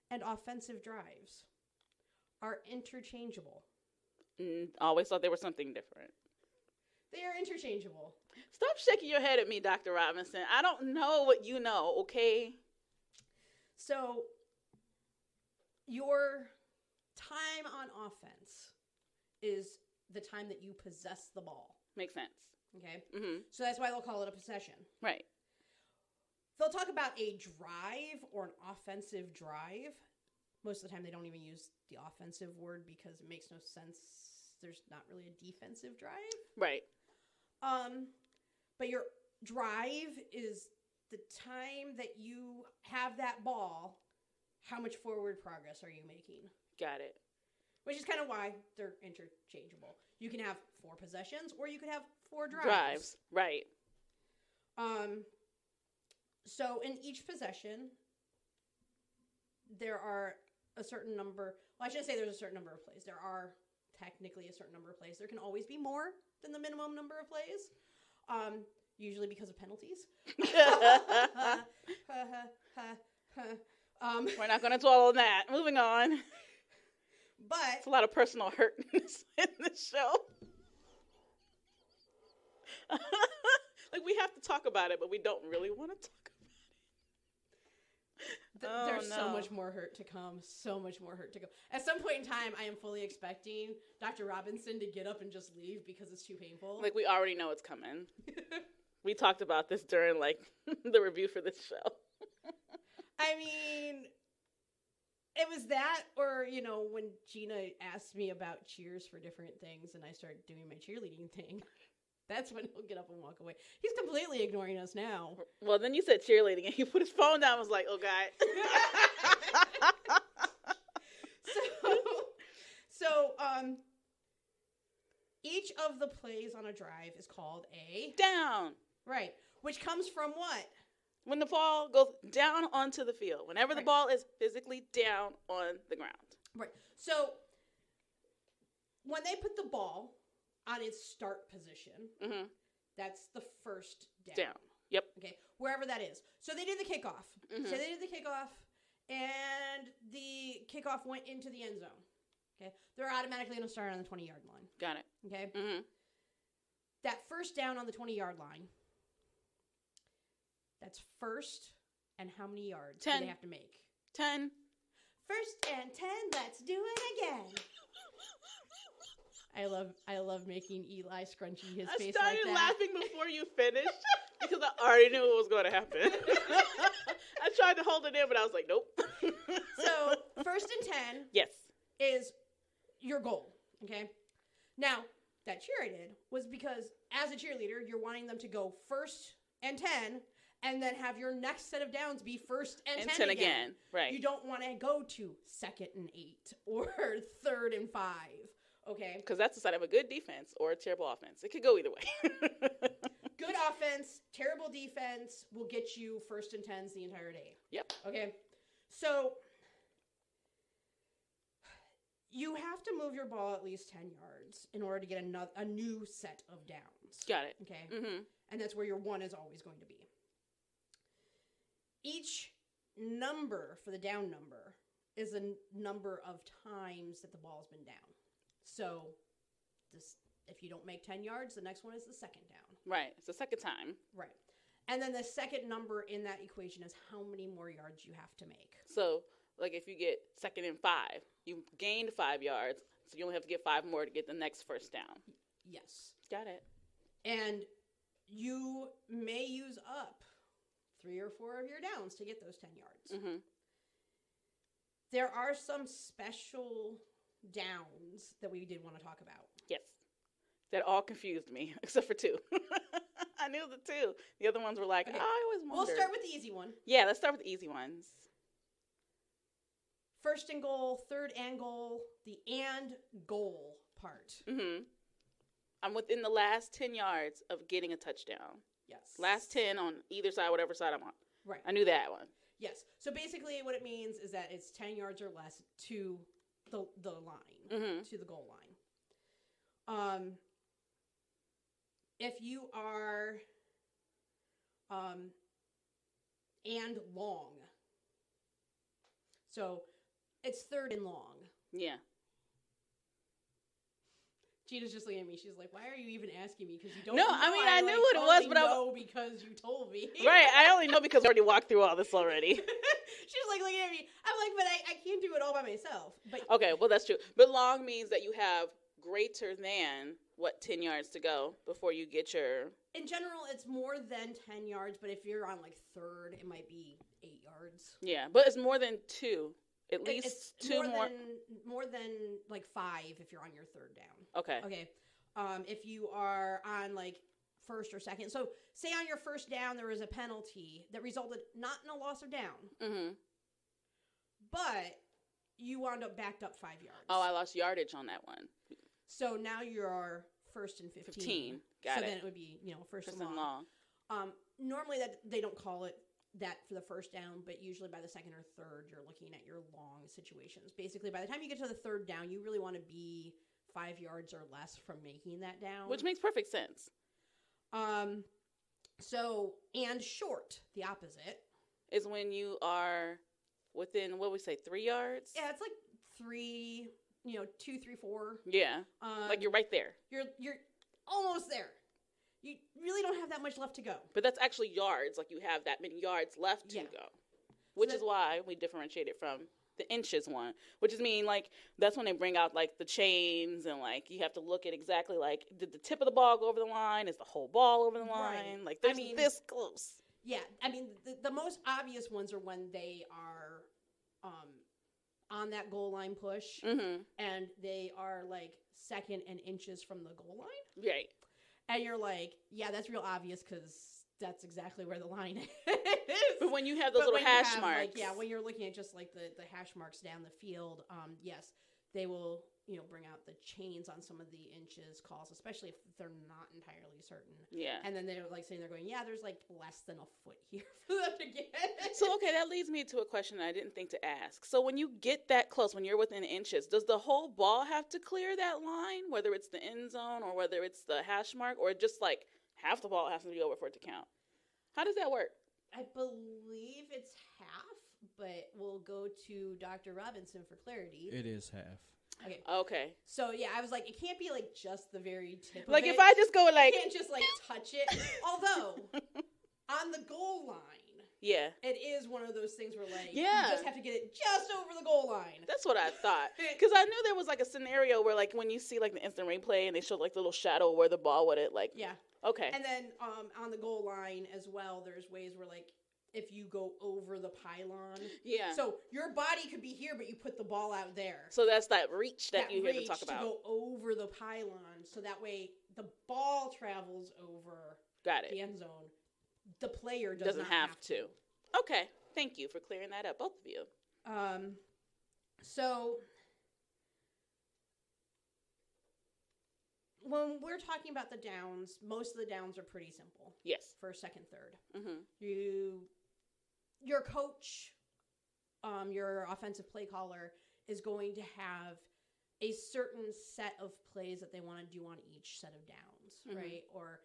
Speaker 3: and offensive drives are interchangeable.
Speaker 1: Always thought there was something different.
Speaker 3: They are interchangeable.
Speaker 1: Stop shaking your head at me, Dr. Robinson. I don't know what you know, okay?
Speaker 3: So, your time on offense is the time that you possess the ball.
Speaker 1: Makes sense.
Speaker 3: Okay?
Speaker 1: Mm-hmm.
Speaker 3: So that's why they'll call it a possession.
Speaker 1: Right.
Speaker 3: They'll talk about a drive or an offensive drive. Most of the time, they don't even use the offensive word because it makes no sense. There's not really a defensive drive.
Speaker 1: Right.
Speaker 3: But your drive is the time that you have that ball. How much forward progress are you making?
Speaker 1: Got it.
Speaker 3: Which is kind of why they're interchangeable. You can have 4 possessions or you could have 4 drives.
Speaker 1: Drives. Right.
Speaker 3: So in each possession, there are a certain number. Well, I shouldn't say there's a certain number of plays. There are technically a certain number of plays. There can always be more than the minimum number of plays, usually because of penalties.
Speaker 1: We're not going to dwell on that. Moving on.
Speaker 3: But
Speaker 1: it's a lot of personal hurt in this show. Like, we have to talk about it, but we don't really want to talk about it.
Speaker 3: There's so much more hurt to come. So much more hurt to go. At some point in time, I am fully expecting Dr. Robinson to get up and just leave because it's too painful.
Speaker 1: Like, we already know it's coming. We talked about this during, like, the review for this show.
Speaker 3: I mean, it was that, or, you know, when Gina asked me about cheers for different things and I started doing my cheerleading thing. That's when he'll get up and walk away. He's completely ignoring us now.
Speaker 1: Well, then you said cheerleading, and he put his phone down and was like, oh, God.
Speaker 3: So, each of the plays on a drive is called a...
Speaker 1: down.
Speaker 3: Right. Which comes from what?
Speaker 1: When the ball goes down onto the field. Whenever the ball is physically down on the ground.
Speaker 3: Right. So, when they put the ball on its start position, that's the first down.
Speaker 1: Yep.
Speaker 3: Okay. Wherever that is. So, they did the kickoff. So, they did the kickoff, and the kickoff went into the end zone. Okay. They're automatically going to start on the 20-yard line.
Speaker 1: Got it.
Speaker 3: Okay. That first down on the 20-yard line, that's first, and how many yards
Speaker 1: 10.
Speaker 3: do they have to make?
Speaker 1: 10.
Speaker 3: First and 10, let's do it again. I love making Eli scrunchy his face like that.
Speaker 1: I started laughing before you finished because I already knew what was going to happen. I tried to hold it in, but I was like, nope.
Speaker 3: So, first and 10
Speaker 1: yes,
Speaker 3: is your goal, okay? Now, that cheer I did was because as a cheerleader, you're wanting them to go first and 10 and then have your next set of downs be first and 10 again.
Speaker 1: Right.
Speaker 3: You don't want to go to 2nd and 8 or 3rd and 5, okay?
Speaker 1: Because that's the sign of a good defense or a terrible offense. It could go either way.
Speaker 3: Good offense, terrible defense will get you first and 10s the entire day.
Speaker 1: Yep.
Speaker 3: Okay? So, you have to move your ball at least 10 yards in order to get a new set of downs.
Speaker 1: Got it.
Speaker 3: Okay? And that's where your 1 is always going to be. Each number for the down number is the number of times that the ball's been down. So, If you don't make 10 yards, the next one is the second down.
Speaker 1: Right. It's the second time.
Speaker 3: Right. And then the second number in that equation is how many more yards you have to make.
Speaker 1: So, like, if you get 2nd and 5, you gained 5 yards, so you only have to get 5 more to get the next first down.
Speaker 3: Yes.
Speaker 1: Got it.
Speaker 3: And you may use up 3 or 4 of your downs to get those 10 yards.
Speaker 1: Mm-hmm.
Speaker 3: There are some special downs that we did want to talk about.
Speaker 1: Yes. That all confused me, except for 2. I knew the 2. The other ones were like,
Speaker 3: Okay.
Speaker 1: I always wondered.
Speaker 3: We'll start with the easy one.
Speaker 1: Yeah, let's start with the easy ones.
Speaker 3: First and goal, third and goal, the and goal part.
Speaker 1: Mm-hmm. I'm within the last 10 yards of getting a touchdown.
Speaker 3: Yes.
Speaker 1: Last 10 on either side, whatever side I'm on.
Speaker 3: Right.
Speaker 1: I knew that one.
Speaker 3: Yes. So basically what it means is that it's 10 yards or less to the line,
Speaker 1: Mm-hmm.
Speaker 3: to the goal line. If you are and long. So it's third and long.
Speaker 1: Yeah.
Speaker 3: Gina's just looking at me. She's like, "Why are you even asking me? Because you don't."
Speaker 1: No,
Speaker 3: know.
Speaker 1: I mean, I knew what it was, but I
Speaker 3: know because you told me.
Speaker 1: Right. I only know because we already walked through all this already.
Speaker 3: She's like looking at me. I'm like, but I can't do it all by myself. But
Speaker 1: Okay, well, that's true. But long means that you have greater than, 10 yards to go before you get your...
Speaker 3: in general, it's more than 10 yards. But if you're on like third, it might be 8 yards.
Speaker 1: Yeah, but it's more than 2. At least
Speaker 3: It's
Speaker 1: 2 more.
Speaker 3: more than like 5 if you're on your third down.
Speaker 1: Okay.
Speaker 3: Okay. If you are on like first or second. So say on your first down there was a penalty that resulted not in a loss of down,
Speaker 1: Mm-hmm.
Speaker 3: but you wound up backed up 5 yards.
Speaker 1: Oh, I lost yardage on that one.
Speaker 3: So now you're first and 15.
Speaker 1: 15. Got
Speaker 3: so
Speaker 1: it.
Speaker 3: then it would be, first and long.
Speaker 1: long.
Speaker 3: Normally that they don't call it that for the first down, but usually by the second or third, you're looking at your long situations. Basically, by the time you get to the third down, you really want to be 5 yards or less from making that down.
Speaker 1: Which makes perfect sense.
Speaker 3: So, and short, the opposite.
Speaker 1: Is when you are within, 3 yards?
Speaker 3: Yeah, it's like 3, 2, 3, 4.
Speaker 1: Yeah. Like you're right there.
Speaker 3: You're almost there. You really don't have that much left to go.
Speaker 1: But that's actually yards. Like you have that many yards left to
Speaker 3: Yeah.
Speaker 1: go. Which is why we differentiate it from the inches one. Which is that's when they bring out like the chains and like you have to look at exactly like did the tip of the ball go over the line? Is the whole ball over the line?
Speaker 3: Right.
Speaker 1: Like there's this close.
Speaker 3: Yeah, I mean, the most obvious ones are when they are on that goal line push,
Speaker 1: Mm-hmm.
Speaker 3: and they are like second and inches from the goal line.
Speaker 1: Right.
Speaker 3: And you're like, yeah, that's real obvious because that's exactly where the line is.
Speaker 1: But when you have those
Speaker 3: But
Speaker 1: little
Speaker 3: when you
Speaker 1: hash
Speaker 3: have,
Speaker 1: marks.
Speaker 3: like, when you're looking at just like the hash marks down the field, yes, they will, bring out the chains on some of the inches calls, especially if they're not entirely certain.
Speaker 1: Yeah.
Speaker 3: And then they're like saying, they're going, yeah, there's like less than a foot here for them to get.
Speaker 1: So, okay, that leads me to a question I didn't think to ask. So when you get that close, when you're within inches, does the whole ball have to clear that line, whether it's the end zone or whether it's the hash mark, or just like half the ball has to be over for it to count? How does that work?
Speaker 3: I believe it's half, but we'll go to Dr. Robinson for clarity.
Speaker 2: It is half.
Speaker 3: Okay.
Speaker 1: Okay.
Speaker 3: So, yeah, I was like, it can't be like just the very tip
Speaker 1: Like
Speaker 3: of it.
Speaker 1: if I just go like,
Speaker 3: You can't just like touch it. Although, on the goal line,
Speaker 1: yeah,
Speaker 3: it is one of those things where like
Speaker 1: Yeah.
Speaker 3: you just have to get it just over the goal line.
Speaker 1: that's what I thought. Because I knew there was like a scenario where like when you see like the instant replay and they show like the little shadow where the ball would it like,
Speaker 3: Yeah.
Speaker 1: okay.
Speaker 3: And then on the goal line as well, there's ways where like if you go over the pylon.
Speaker 1: Yeah.
Speaker 3: So your body could be here, but you put the ball out there.
Speaker 1: So that's that reach that you hear them
Speaker 3: reach
Speaker 1: talk about.
Speaker 3: to go over the pylon, so that way the ball travels over
Speaker 1: Got
Speaker 3: the
Speaker 1: it.
Speaker 3: end zone. The player
Speaker 1: Doesn't
Speaker 3: not
Speaker 1: have to. Okay. Thank you for clearing that up, both of you.
Speaker 3: So when we're talking about the downs, most of the downs are pretty simple.
Speaker 1: Yes.
Speaker 3: First, second, third.
Speaker 1: Mm-hmm.
Speaker 3: Your coach, your offensive play caller is going to have a certain set of plays that they want to do on each set of downs,
Speaker 1: Mhm.
Speaker 3: right? Or,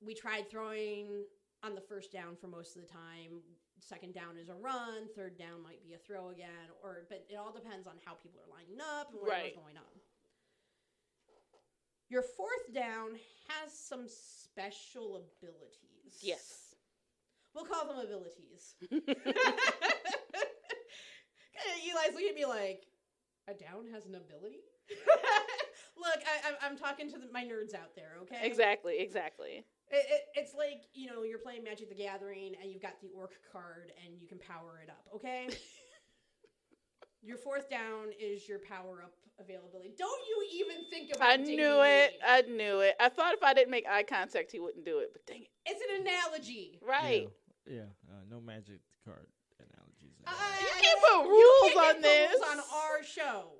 Speaker 3: we tried throwing on the first down for most of the time. Second down is a run. Third down might be a throw again. But it all depends on how people are lining up and whatever's
Speaker 1: Right.
Speaker 3: going on. Your fourth down has some special abilities.
Speaker 1: Yes.
Speaker 3: We'll call them abilities. Eli's looking at me like, a down has an ability? Look, I'm talking to my nerds out there, okay?
Speaker 1: Exactly.
Speaker 3: It's like, you're playing Magic the Gathering and you've got the orc card and you can power it up, okay? Your fourth down is your power-up availability. Don't you even think about
Speaker 1: I knew it. I thought if I didn't make eye contact, he wouldn't do it, but dang it.
Speaker 3: It's an analogy.
Speaker 1: Right.
Speaker 2: Yeah. No magic card analogies.
Speaker 1: You can't put rules on this.
Speaker 3: Rules on our show.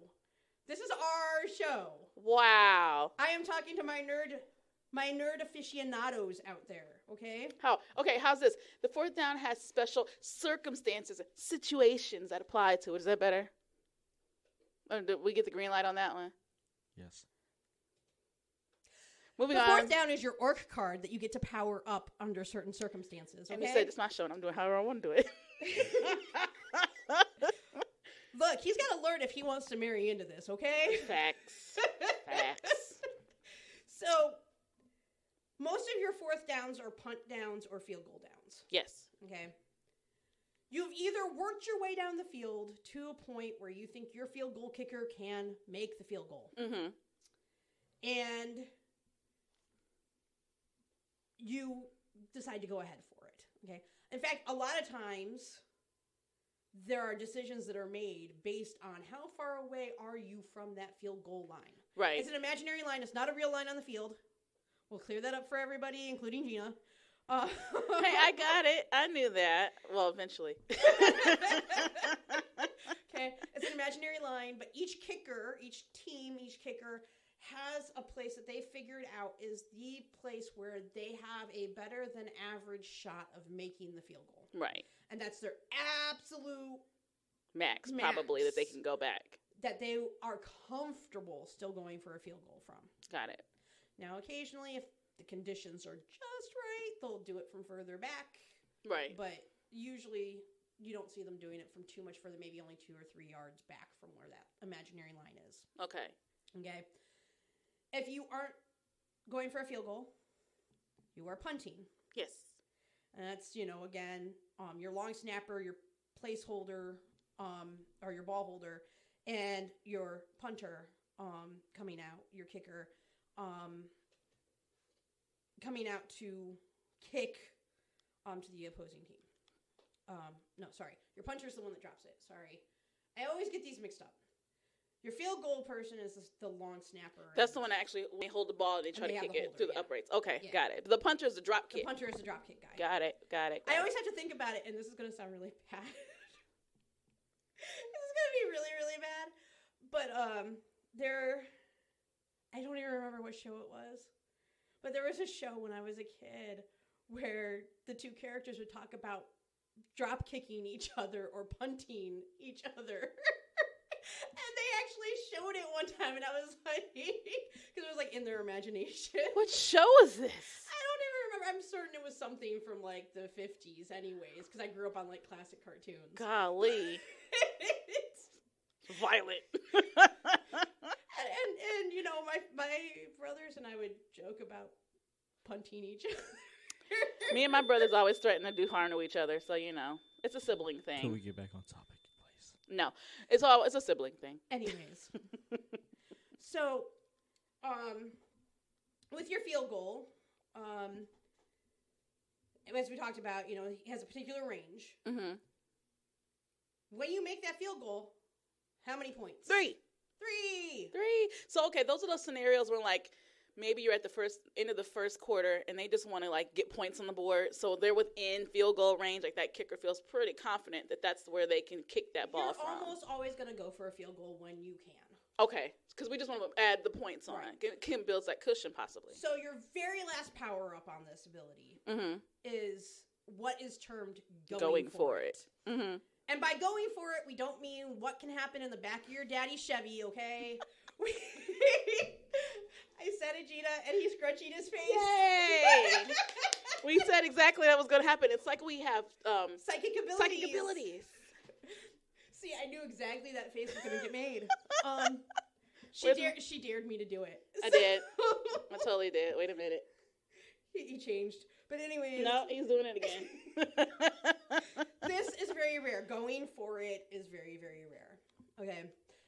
Speaker 3: This is our show.
Speaker 1: Wow.
Speaker 3: I am talking to my nerd aficionados out there, okay?
Speaker 1: How's this? The fourth down has special circumstances, situations that apply to it. Is that better? Or did we get the green light on that one?
Speaker 2: Yes.
Speaker 1: Moving
Speaker 3: on.
Speaker 1: on.
Speaker 3: The fourth down is your orc card that you get to power up under certain circumstances, okay?
Speaker 1: And you said it's my show and I'm doing however I want to do it.
Speaker 3: Look, he's got to learn if he wants to marry into this, okay?
Speaker 1: Facts.
Speaker 3: So, most of your fourth downs are punt downs or field goal downs.
Speaker 1: Yes.
Speaker 3: Okay? You've either worked your way down the field to a point where you think your field goal kicker can make the field goal.
Speaker 1: Mm-hmm.
Speaker 3: And you decide to go ahead for it. Okay? In fact, a lot of times there are decisions that are made based on how far away are you from that field goal line.
Speaker 1: Right.
Speaker 3: It's an imaginary line. It's not a real line on the field. We'll clear that up for everybody, including Gina.
Speaker 1: Hey, I got it. I knew that. Well, eventually.
Speaker 3: Okay. It's an imaginary line, but each kicker has a place that they figured out is the place where they have a better than average shot of making the field goal.
Speaker 1: Right.
Speaker 3: And that's their absolute
Speaker 1: max, probably, that they can go back.
Speaker 3: That they are comfortable still going for a field goal from.
Speaker 1: Got it.
Speaker 3: Now, occasionally, if the conditions are just right, they'll do it from further back.
Speaker 1: Right.
Speaker 3: But usually, you don't see them doing it from too much further, maybe only 2 or 3 yards back from where that imaginary line is.
Speaker 1: Okay.
Speaker 3: If you aren't going for a field goal, you are punting.
Speaker 1: Yes.
Speaker 3: And that's, again, your long snapper, your placeholder, or your ball holder, and your punter coming out, your kicker, coming out to kick to the opposing team. No, sorry. Your punter is the one that drops it. Sorry. I always get these mixed up. Your field goal person is the long snapper.
Speaker 1: That's the one that actually, when they hold the ball, they try to kick it through the uprights. Okay, got it. The punter is the drop kick.
Speaker 3: The punter is the drop kick guy.
Speaker 1: Got it.
Speaker 3: I always have to think about it, and this is going to sound really bad. This is going to be really, really bad. But I don't even remember what show it was. But there was a show when I was a kid where the two characters would talk about drop kicking each other or punting each other. And they actually showed it one time, and I was like, because it was like in their imagination.
Speaker 1: What show is this?
Speaker 3: I don't even remember. I'm certain it was something from like the 50s, anyways, because I grew up on like classic cartoons.
Speaker 1: Golly,
Speaker 3: it's
Speaker 1: violent.
Speaker 3: and my brothers and I would joke about punting each other.
Speaker 1: Me and my brothers always threaten to do harm to each other, so it's a sibling thing.
Speaker 2: Can we get back on topic?
Speaker 1: No, it's a sibling thing.
Speaker 3: Anyways, so, with your field goal, as we talked about, he has a particular range.
Speaker 1: Mm-hmm.
Speaker 3: When you make that field goal, how many points?
Speaker 1: 3.
Speaker 3: 3.
Speaker 1: So, okay, those are those scenarios where, like, maybe you're at the end of the first quarter and they just want to, like, get points on the board. So they're within field goal range. Like, that kicker feels pretty confident that that's where they can kick that ball from.
Speaker 3: You're almost always going to go for a field goal when you can.
Speaker 1: Okay, because we just want to add the points on it. Kim builds that cushion, possibly.
Speaker 3: So your very last power-up on this ability is what is termed going for it.
Speaker 1: Mm-hmm.
Speaker 3: And by going for it, we don't mean what can happen in the back of your daddy's Chevy, okay? I said it, Gina, and he's scrunching his face.
Speaker 1: Yay! We said exactly that was going to happen. It's like we have
Speaker 3: psychic abilities. See, I knew exactly that face was going to get made. She dared me to do it.
Speaker 1: I did. I totally did. Wait a minute.
Speaker 3: He changed. But anyways.
Speaker 1: No, he's doing it again.
Speaker 3: This is very rare. Going for it is very, very rare. Okay.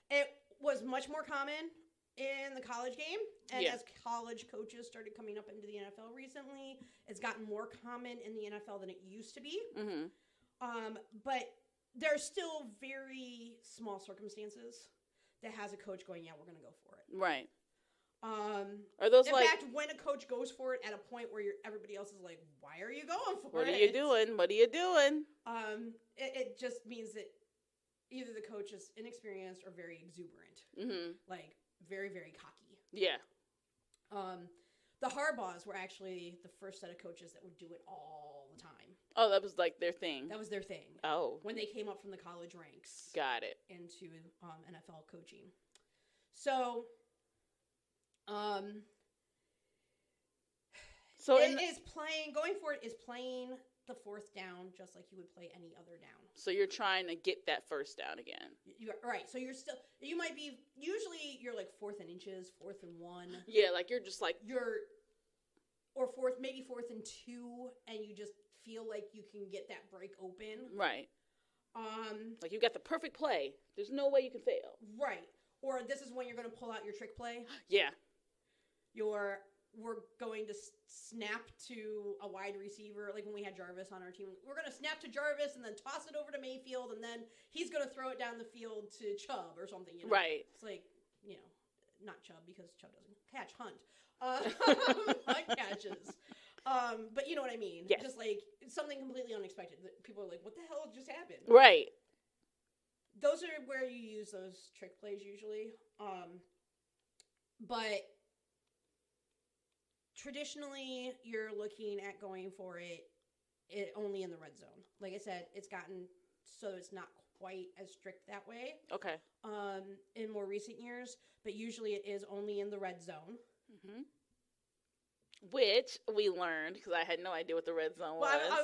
Speaker 3: It was much more common in the college game. And as college coaches started coming up into the NFL recently, it's gotten more common in the NFL than it used to be. Mm-hmm. But there's still very small circumstances that has a coach going, yeah, we're going to go for it.
Speaker 1: Right.
Speaker 3: Are those in fact, when a coach goes for it at a point where everybody else is like, why are you going for it?
Speaker 1: What are you doing? What are you doing?
Speaker 3: It just means that either the coach is inexperienced or very exuberant. Mm-hmm. Like, very, very cocky.
Speaker 1: Yeah.
Speaker 3: The Harbaughs were actually the first set of coaches that would do it all the time.
Speaker 1: Oh, that was like their thing.
Speaker 3: That was their thing.
Speaker 1: Oh.
Speaker 3: When they came up from the college ranks.
Speaker 1: Got it.
Speaker 3: Into NFL coaching. So, going for it is playing the fourth down just like you would play any other down.
Speaker 1: So you're trying to get that first down again.
Speaker 3: Right. So you might be, usually you're like 4th and inches, 4th and 1.
Speaker 1: Yeah, like you're just like.
Speaker 3: Or maybe 4th and 2, and you just feel like you can get that break open.
Speaker 1: Right. Like you got the perfect play. There's no way you can fail.
Speaker 3: Right. Or this is when you're going to pull out your trick play.
Speaker 1: Yeah.
Speaker 3: We're going to snap to a wide receiver, like when we had Jarvis on our team. We're going to snap to Jarvis and then toss it over to Mayfield, and then he's going to throw it down the field to Chubb or something. You know?
Speaker 1: Right.
Speaker 3: It's like, not Chubb because Chubb doesn't catch. Hunt. Hunt catches. But you know what I mean?
Speaker 1: Yes.
Speaker 3: Just like something completely unexpected. People are like, what the hell just happened?
Speaker 1: Right.
Speaker 3: Those are where you use those trick plays usually. But traditionally, you're looking at going for it only in the red zone. Like I said, it's gotten so it's not quite as strict that way.
Speaker 1: Okay.
Speaker 3: In more recent years, but usually it is only in the red zone. Mm-hmm.
Speaker 1: Which we learned because I had no idea what the red zone was.
Speaker 3: Well, I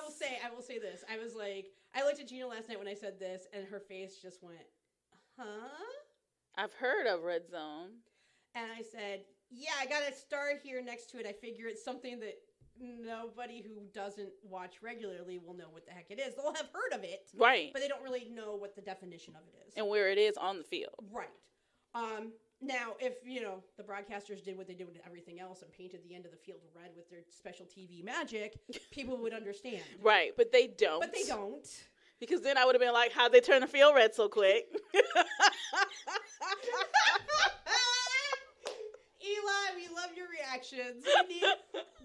Speaker 3: will say this. I was like, I looked at Gina last night when I said this, and her face just went, "Huh?"
Speaker 1: I've heard of red zone,
Speaker 3: and I said, "Yeah, I got a star here next to it. I figure it's something that nobody who doesn't watch regularly will know what the heck it is. They'll have heard of it,
Speaker 1: right?
Speaker 3: But they don't really know what the definition of it is
Speaker 1: and where it is on the field,
Speaker 3: right?" Now, if, the broadcasters did what they did with everything else and painted the end of the field red with their special TV magic, people would understand.
Speaker 1: Right, but they don't. Because then I would have been like, how'd they turn the field red so quick?
Speaker 3: Eli, we love your reactions.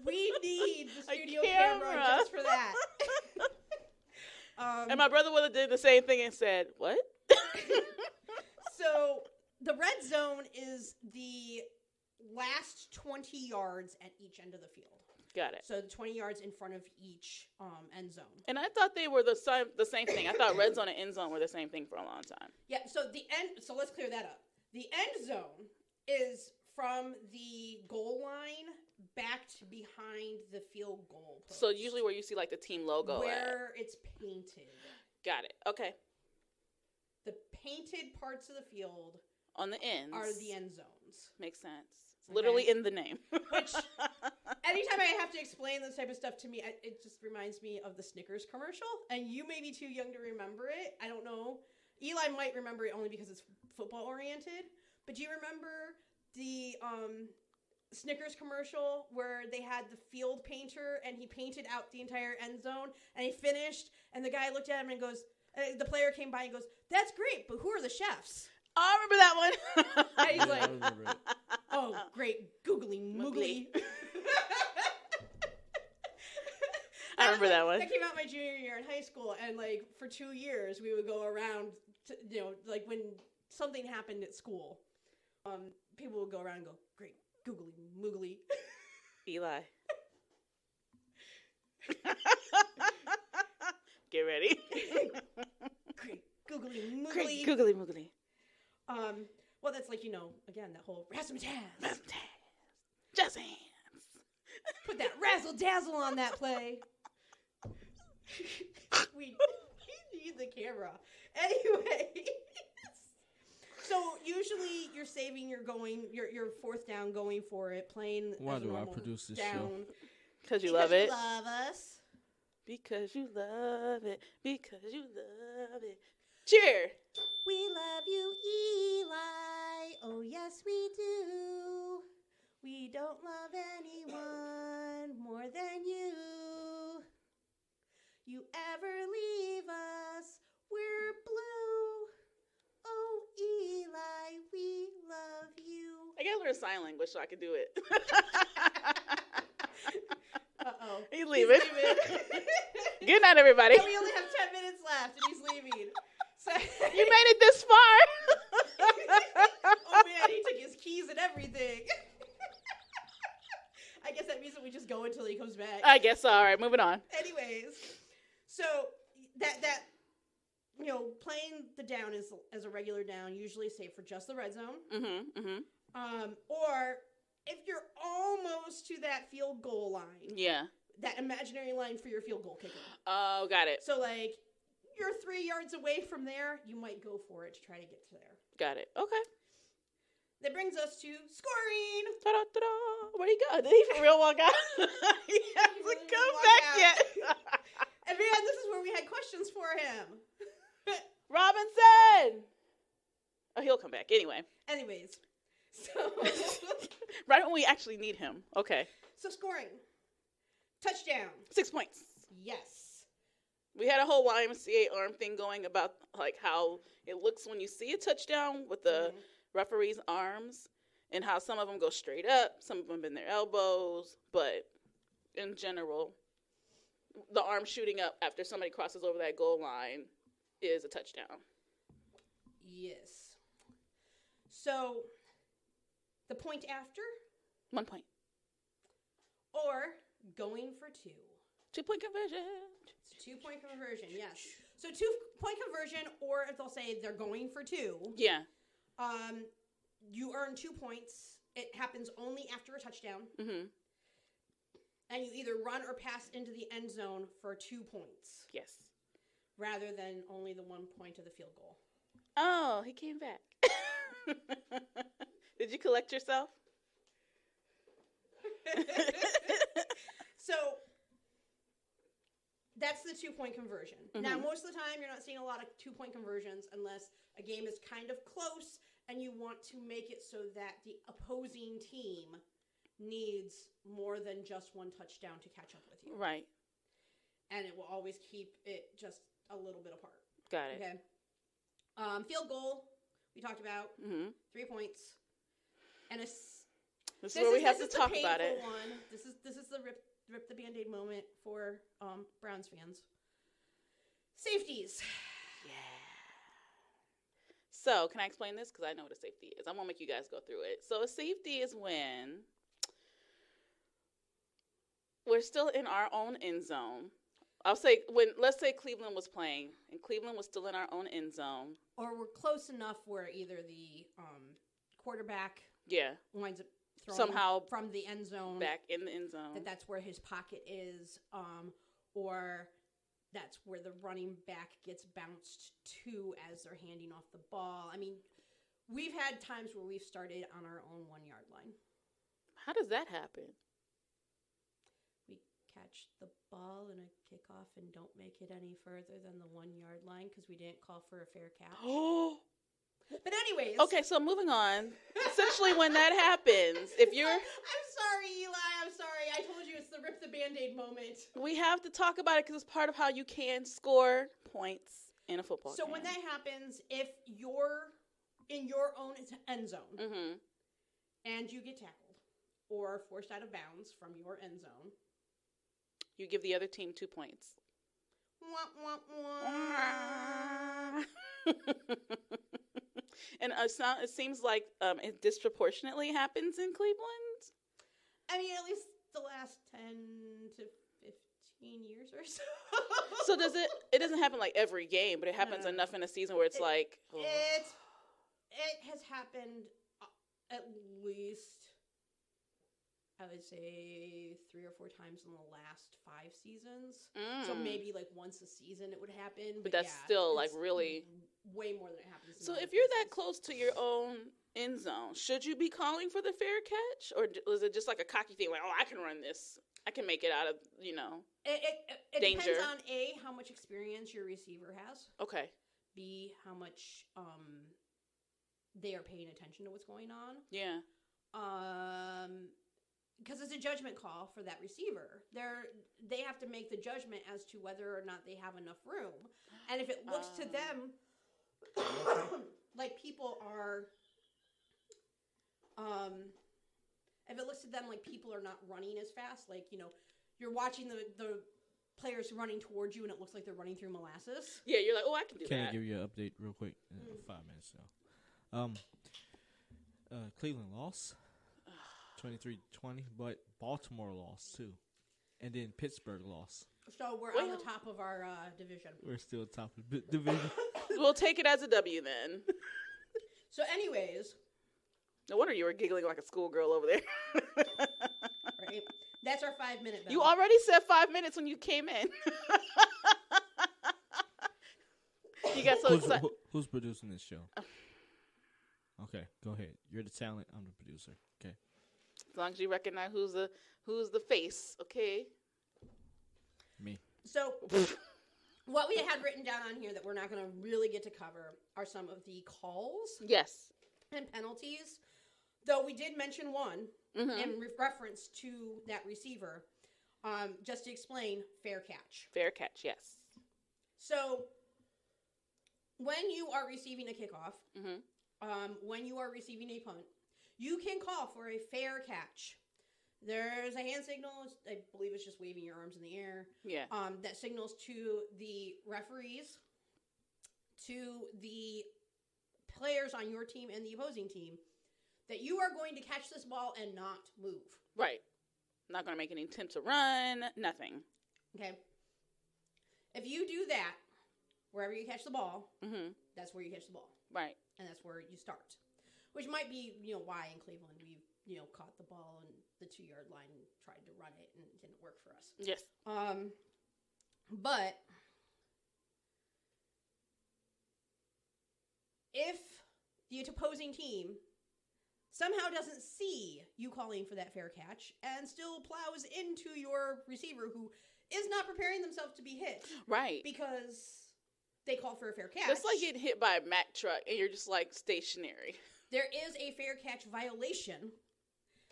Speaker 3: We need the studio camera just for that.
Speaker 1: And my brother would have did the same thing and said, what?
Speaker 3: So the red zone is the last 20 yards at each end of the field.
Speaker 1: Got it.
Speaker 3: So the 20 yards in front of each end zone.
Speaker 1: And I thought they were the same thing. I thought red zone and end zone were the same thing for a long time.
Speaker 3: Yeah, so let's clear that up. The end zone is from the goal line back to behind the field goal post.
Speaker 1: So usually where you see like the team logo
Speaker 3: where it's painted.
Speaker 1: Got it. Okay.
Speaker 3: The painted parts of the field
Speaker 1: on the ends
Speaker 3: are the end zones.
Speaker 1: Makes sense. Okay. Literally in the name.
Speaker 3: Which, anytime I have to explain this type of stuff to me, it just reminds me of the Snickers commercial. And you may be too young to remember it. I don't know. Eli might remember it only because it's football oriented. But do you remember the Snickers commercial where they had the field painter and he painted out the entire end zone and he finished and the guy looked at him and goes, the player came by and goes, "That's great, but who are the chefs?"
Speaker 1: Oh, I remember that one.
Speaker 3: And he's like, "Oh, great, googly moogly."
Speaker 1: I remember that one.
Speaker 3: That came out my junior year in high school, and like for 2 years we would go around to, like when something happened at school, people would go around and go, "Great, googly moogly."
Speaker 1: Eli. Get ready.
Speaker 3: Great googly moogly.
Speaker 1: Great googly moogly.
Speaker 3: Well, that's like, again, that whole razzmatazz.
Speaker 1: Jazz hands.
Speaker 3: Put that razzle dazzle on that play. We need the camera. Anyway. So usually you're saving your fourth down, going for it, playing.
Speaker 2: Why
Speaker 3: as a
Speaker 2: do I
Speaker 3: normal
Speaker 2: produce this
Speaker 3: down.
Speaker 2: show?
Speaker 1: Because you love it.
Speaker 3: Love us.
Speaker 1: Because you love it. Because you love it. Cheer.
Speaker 3: We love you, Eli. Oh yes, we do. We don't love anyone more than you. You ever leave us, we're blue. Oh, Eli, we love you.
Speaker 1: I gotta learn sign language so I can do it.
Speaker 3: Uh-oh.
Speaker 1: He's leaving.
Speaker 3: leaving.
Speaker 1: Good night, everybody.
Speaker 3: And we only have 10 minutes left, and he's leaving. So
Speaker 1: You made it this far.
Speaker 3: oh, man, he took his keys and everything. I guess that means that we just go until he comes back.
Speaker 1: I guess so. All right, moving on.
Speaker 3: Anyways, so that playing the down as a regular down usually safe for just the red zone. Or if you're almost to that field goal line,
Speaker 1: Yeah.
Speaker 3: that imaginary line for your field goal kicker.
Speaker 1: Oh, got it.
Speaker 3: So like you're 3 yards away from there, you might go for it to try to get to there.
Speaker 1: Got it. Okay.
Speaker 3: That brings us to scoring.
Speaker 1: Ta-da, ta-da. Where'd he go? Did he for real walk out? He hasn't
Speaker 3: really
Speaker 1: come
Speaker 3: walk
Speaker 1: back
Speaker 3: out.
Speaker 1: yet.
Speaker 3: And man, this is where we had questions for him.
Speaker 1: Robinson. Oh, he'll come back anyway.
Speaker 3: Anyways, so
Speaker 1: Right when we actually need him. Okay.
Speaker 3: so scoring. Touchdown.
Speaker 1: 6 points.
Speaker 3: Yes.
Speaker 1: We had a whole YMCA arm thing going about like how it looks when you see a touchdown with the referee's arms and how some of them go straight up, some of them in their elbows, but in general, the arm shooting up after somebody crosses over that goal line is a touchdown.
Speaker 3: Yes. So, the point after
Speaker 1: 1 point.
Speaker 3: or going for 2.
Speaker 1: 2-point conversion.
Speaker 3: 2-point conversion, yes. So 2-point conversion, or if they'll say they're going for 2,
Speaker 1: Yeah.
Speaker 3: you earn 2 points. It happens only after a touchdown.
Speaker 1: Mm-hmm.
Speaker 3: And you either run or pass into the end zone for 2 points,
Speaker 1: Yes.
Speaker 3: rather than only the 1 point of the field goal.
Speaker 1: Oh, he came back. Did you collect yourself?
Speaker 3: So that's the 2-point conversion. Now, most of the time, you're not seeing a lot of 2-point conversions unless a game is kind of close and you want to make it so that the opposing team needs more than just 1 touchdown to catch up with you.
Speaker 1: Right.
Speaker 3: And it will always keep it just a little bit apart.
Speaker 1: Got it.
Speaker 3: Okay. Field goal, we talked about. 3 points. And
Speaker 1: This is where we have to talk about it.
Speaker 3: One. This is the rip the Band-Aid moment for Browns fans. Safeties.
Speaker 1: Yeah. So, can I explain this? Because I know what a safety is. I'm going to make you guys go through it. So, a safety is when we're still in our own end zone. Let's say Cleveland was playing, and Cleveland was still in our own end zone.
Speaker 3: Or we're close enough where either the quarterback winds up throwing
Speaker 1: somehow
Speaker 3: from the end zone
Speaker 1: back in the end zone.
Speaker 3: that's where his pocket is, or that's where the running back gets bounced to as they're handing off the ball. I mean, we've had times where we've started on our own 1-yard line.
Speaker 1: How does that happen?
Speaker 3: We catch the ball in a kickoff and don't make it any further than the 1-yard line because we didn't call for a fair catch.
Speaker 1: Oh.
Speaker 3: But anyways.
Speaker 1: Okay, so moving on. Essentially, when that happens, if you're...
Speaker 3: I'm sorry, Eli. I'm sorry. I told you it's the rip the Band-Aid moment.
Speaker 1: We have to talk about it because it's part of how you can score points in a football game.
Speaker 3: So when that happens, if you're in your own end zone and you get tackled or forced out of bounds from your end zone,
Speaker 1: you give the other team 2 points.
Speaker 3: Wah, wah, wah.
Speaker 1: And it seems like it disproportionately happens in Cleveland.
Speaker 3: I mean, at least the last 10 to 15 years or so.
Speaker 1: So it doesn't happen like every game, but it happens enough in a season where it's like... Oh.
Speaker 3: It has happened at least I would say 3 or 4 times in the last 5 seasons. So maybe like once a season it would happen.
Speaker 1: But that's still like really
Speaker 3: way more than it happens.
Speaker 1: So if you're that close to your own end zone, should you be calling for the fair catch, or is it just like a cocky thing, like, oh, I can run this, I can make it out of
Speaker 3: It
Speaker 1: danger?
Speaker 3: depends on A, how much experience your receiver has.
Speaker 1: Okay.
Speaker 3: B, how much they are paying attention to what's going on.
Speaker 1: Yeah.
Speaker 3: Because it's a judgment call for that receiver. They have to make the judgment as to whether or not they have enough room. And if it looks to them like people are, if it looks to them like people are not running as fast, like, you're watching the players running towards you and it looks like they're running through molasses.
Speaker 1: Yeah, you're like, oh, I can do that.
Speaker 2: Can I give you an update real quick? 5 minutes now. Cleveland lost 23-20, but Baltimore lost too. And then Pittsburgh lost.
Speaker 3: So we're on the top of our division.
Speaker 2: We're still top of the division.
Speaker 1: We'll take it as a W then.
Speaker 3: So anyways.
Speaker 1: No wonder you were giggling like a schoolgirl over there.
Speaker 3: Right. That's our 5-minute bell.
Speaker 1: You already said 5 minutes when you came in. You got so excited.
Speaker 2: Who's producing this show? Okay, go ahead. You're the talent. I'm the producer. Okay.
Speaker 1: As long as you recognize who's the face, okay?
Speaker 2: Me.
Speaker 3: So, what we had written down on here that we're not going to really get to cover are some of the calls
Speaker 1: Yes.
Speaker 3: and penalties. Though we did mention one in reference to that receiver, just to explain, fair catch.
Speaker 1: Fair catch, yes.
Speaker 3: So, when you are receiving a kickoff, when you are receiving a punt, you can call for a fair catch. There's a hand signal, I believe it's just waving your arms in the air.
Speaker 1: Yeah.
Speaker 3: That signals to the referees, to the players on your team and the opposing team, that you are going to catch this ball and not move.
Speaker 1: Right. Not going to make any attempt to run, nothing.
Speaker 3: Okay? If you do that, wherever you catch the ball, that's where you catch the ball.
Speaker 1: Right.
Speaker 3: And that's where you start. Which might be, why in Cleveland we, caught the ball on the 2-yard line and tried to run it and it didn't work for us.
Speaker 1: Yes.
Speaker 3: But if the opposing team somehow doesn't see you calling for that fair catch and still plows into your receiver who is not preparing themselves to be hit.
Speaker 1: Right.
Speaker 3: Because they call for a fair catch.
Speaker 1: It's like getting hit by a Mack truck and you're just like stationary.
Speaker 3: There is a fair catch violation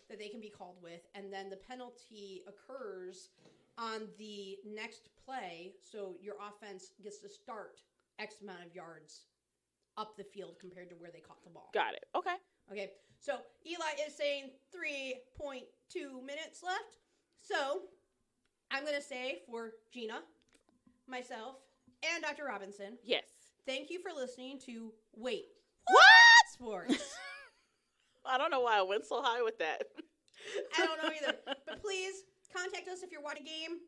Speaker 3: that they can be called with, and then the penalty occurs on the next play, so your offense gets to start X amount of yards up the field compared to where they caught the ball.
Speaker 1: Got it. Okay.
Speaker 3: Okay, so Eli is saying 3.2 minutes left. So I'm going to say for Gina, myself, and Dr. Robinson,
Speaker 1: Yes.
Speaker 3: thank you for listening to Wait
Speaker 1: What?
Speaker 3: Sports.
Speaker 1: I don't know why I went so high with that.
Speaker 3: I don't know either. But please contact us if you're watching a game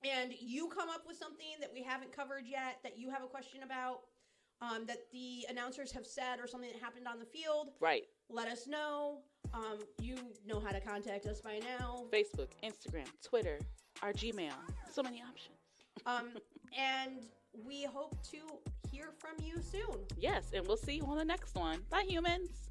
Speaker 3: and you come up with something that we haven't covered yet, that you have a question about, that the announcers have said or something that happened on the field.
Speaker 1: Right.
Speaker 3: Let us know. You know how to contact us by now.
Speaker 1: Facebook, Instagram, Twitter, our Gmail. So many options.
Speaker 3: And we hope to hear from you soon.
Speaker 1: Yes, and we'll see you on the next one. Bye, humans.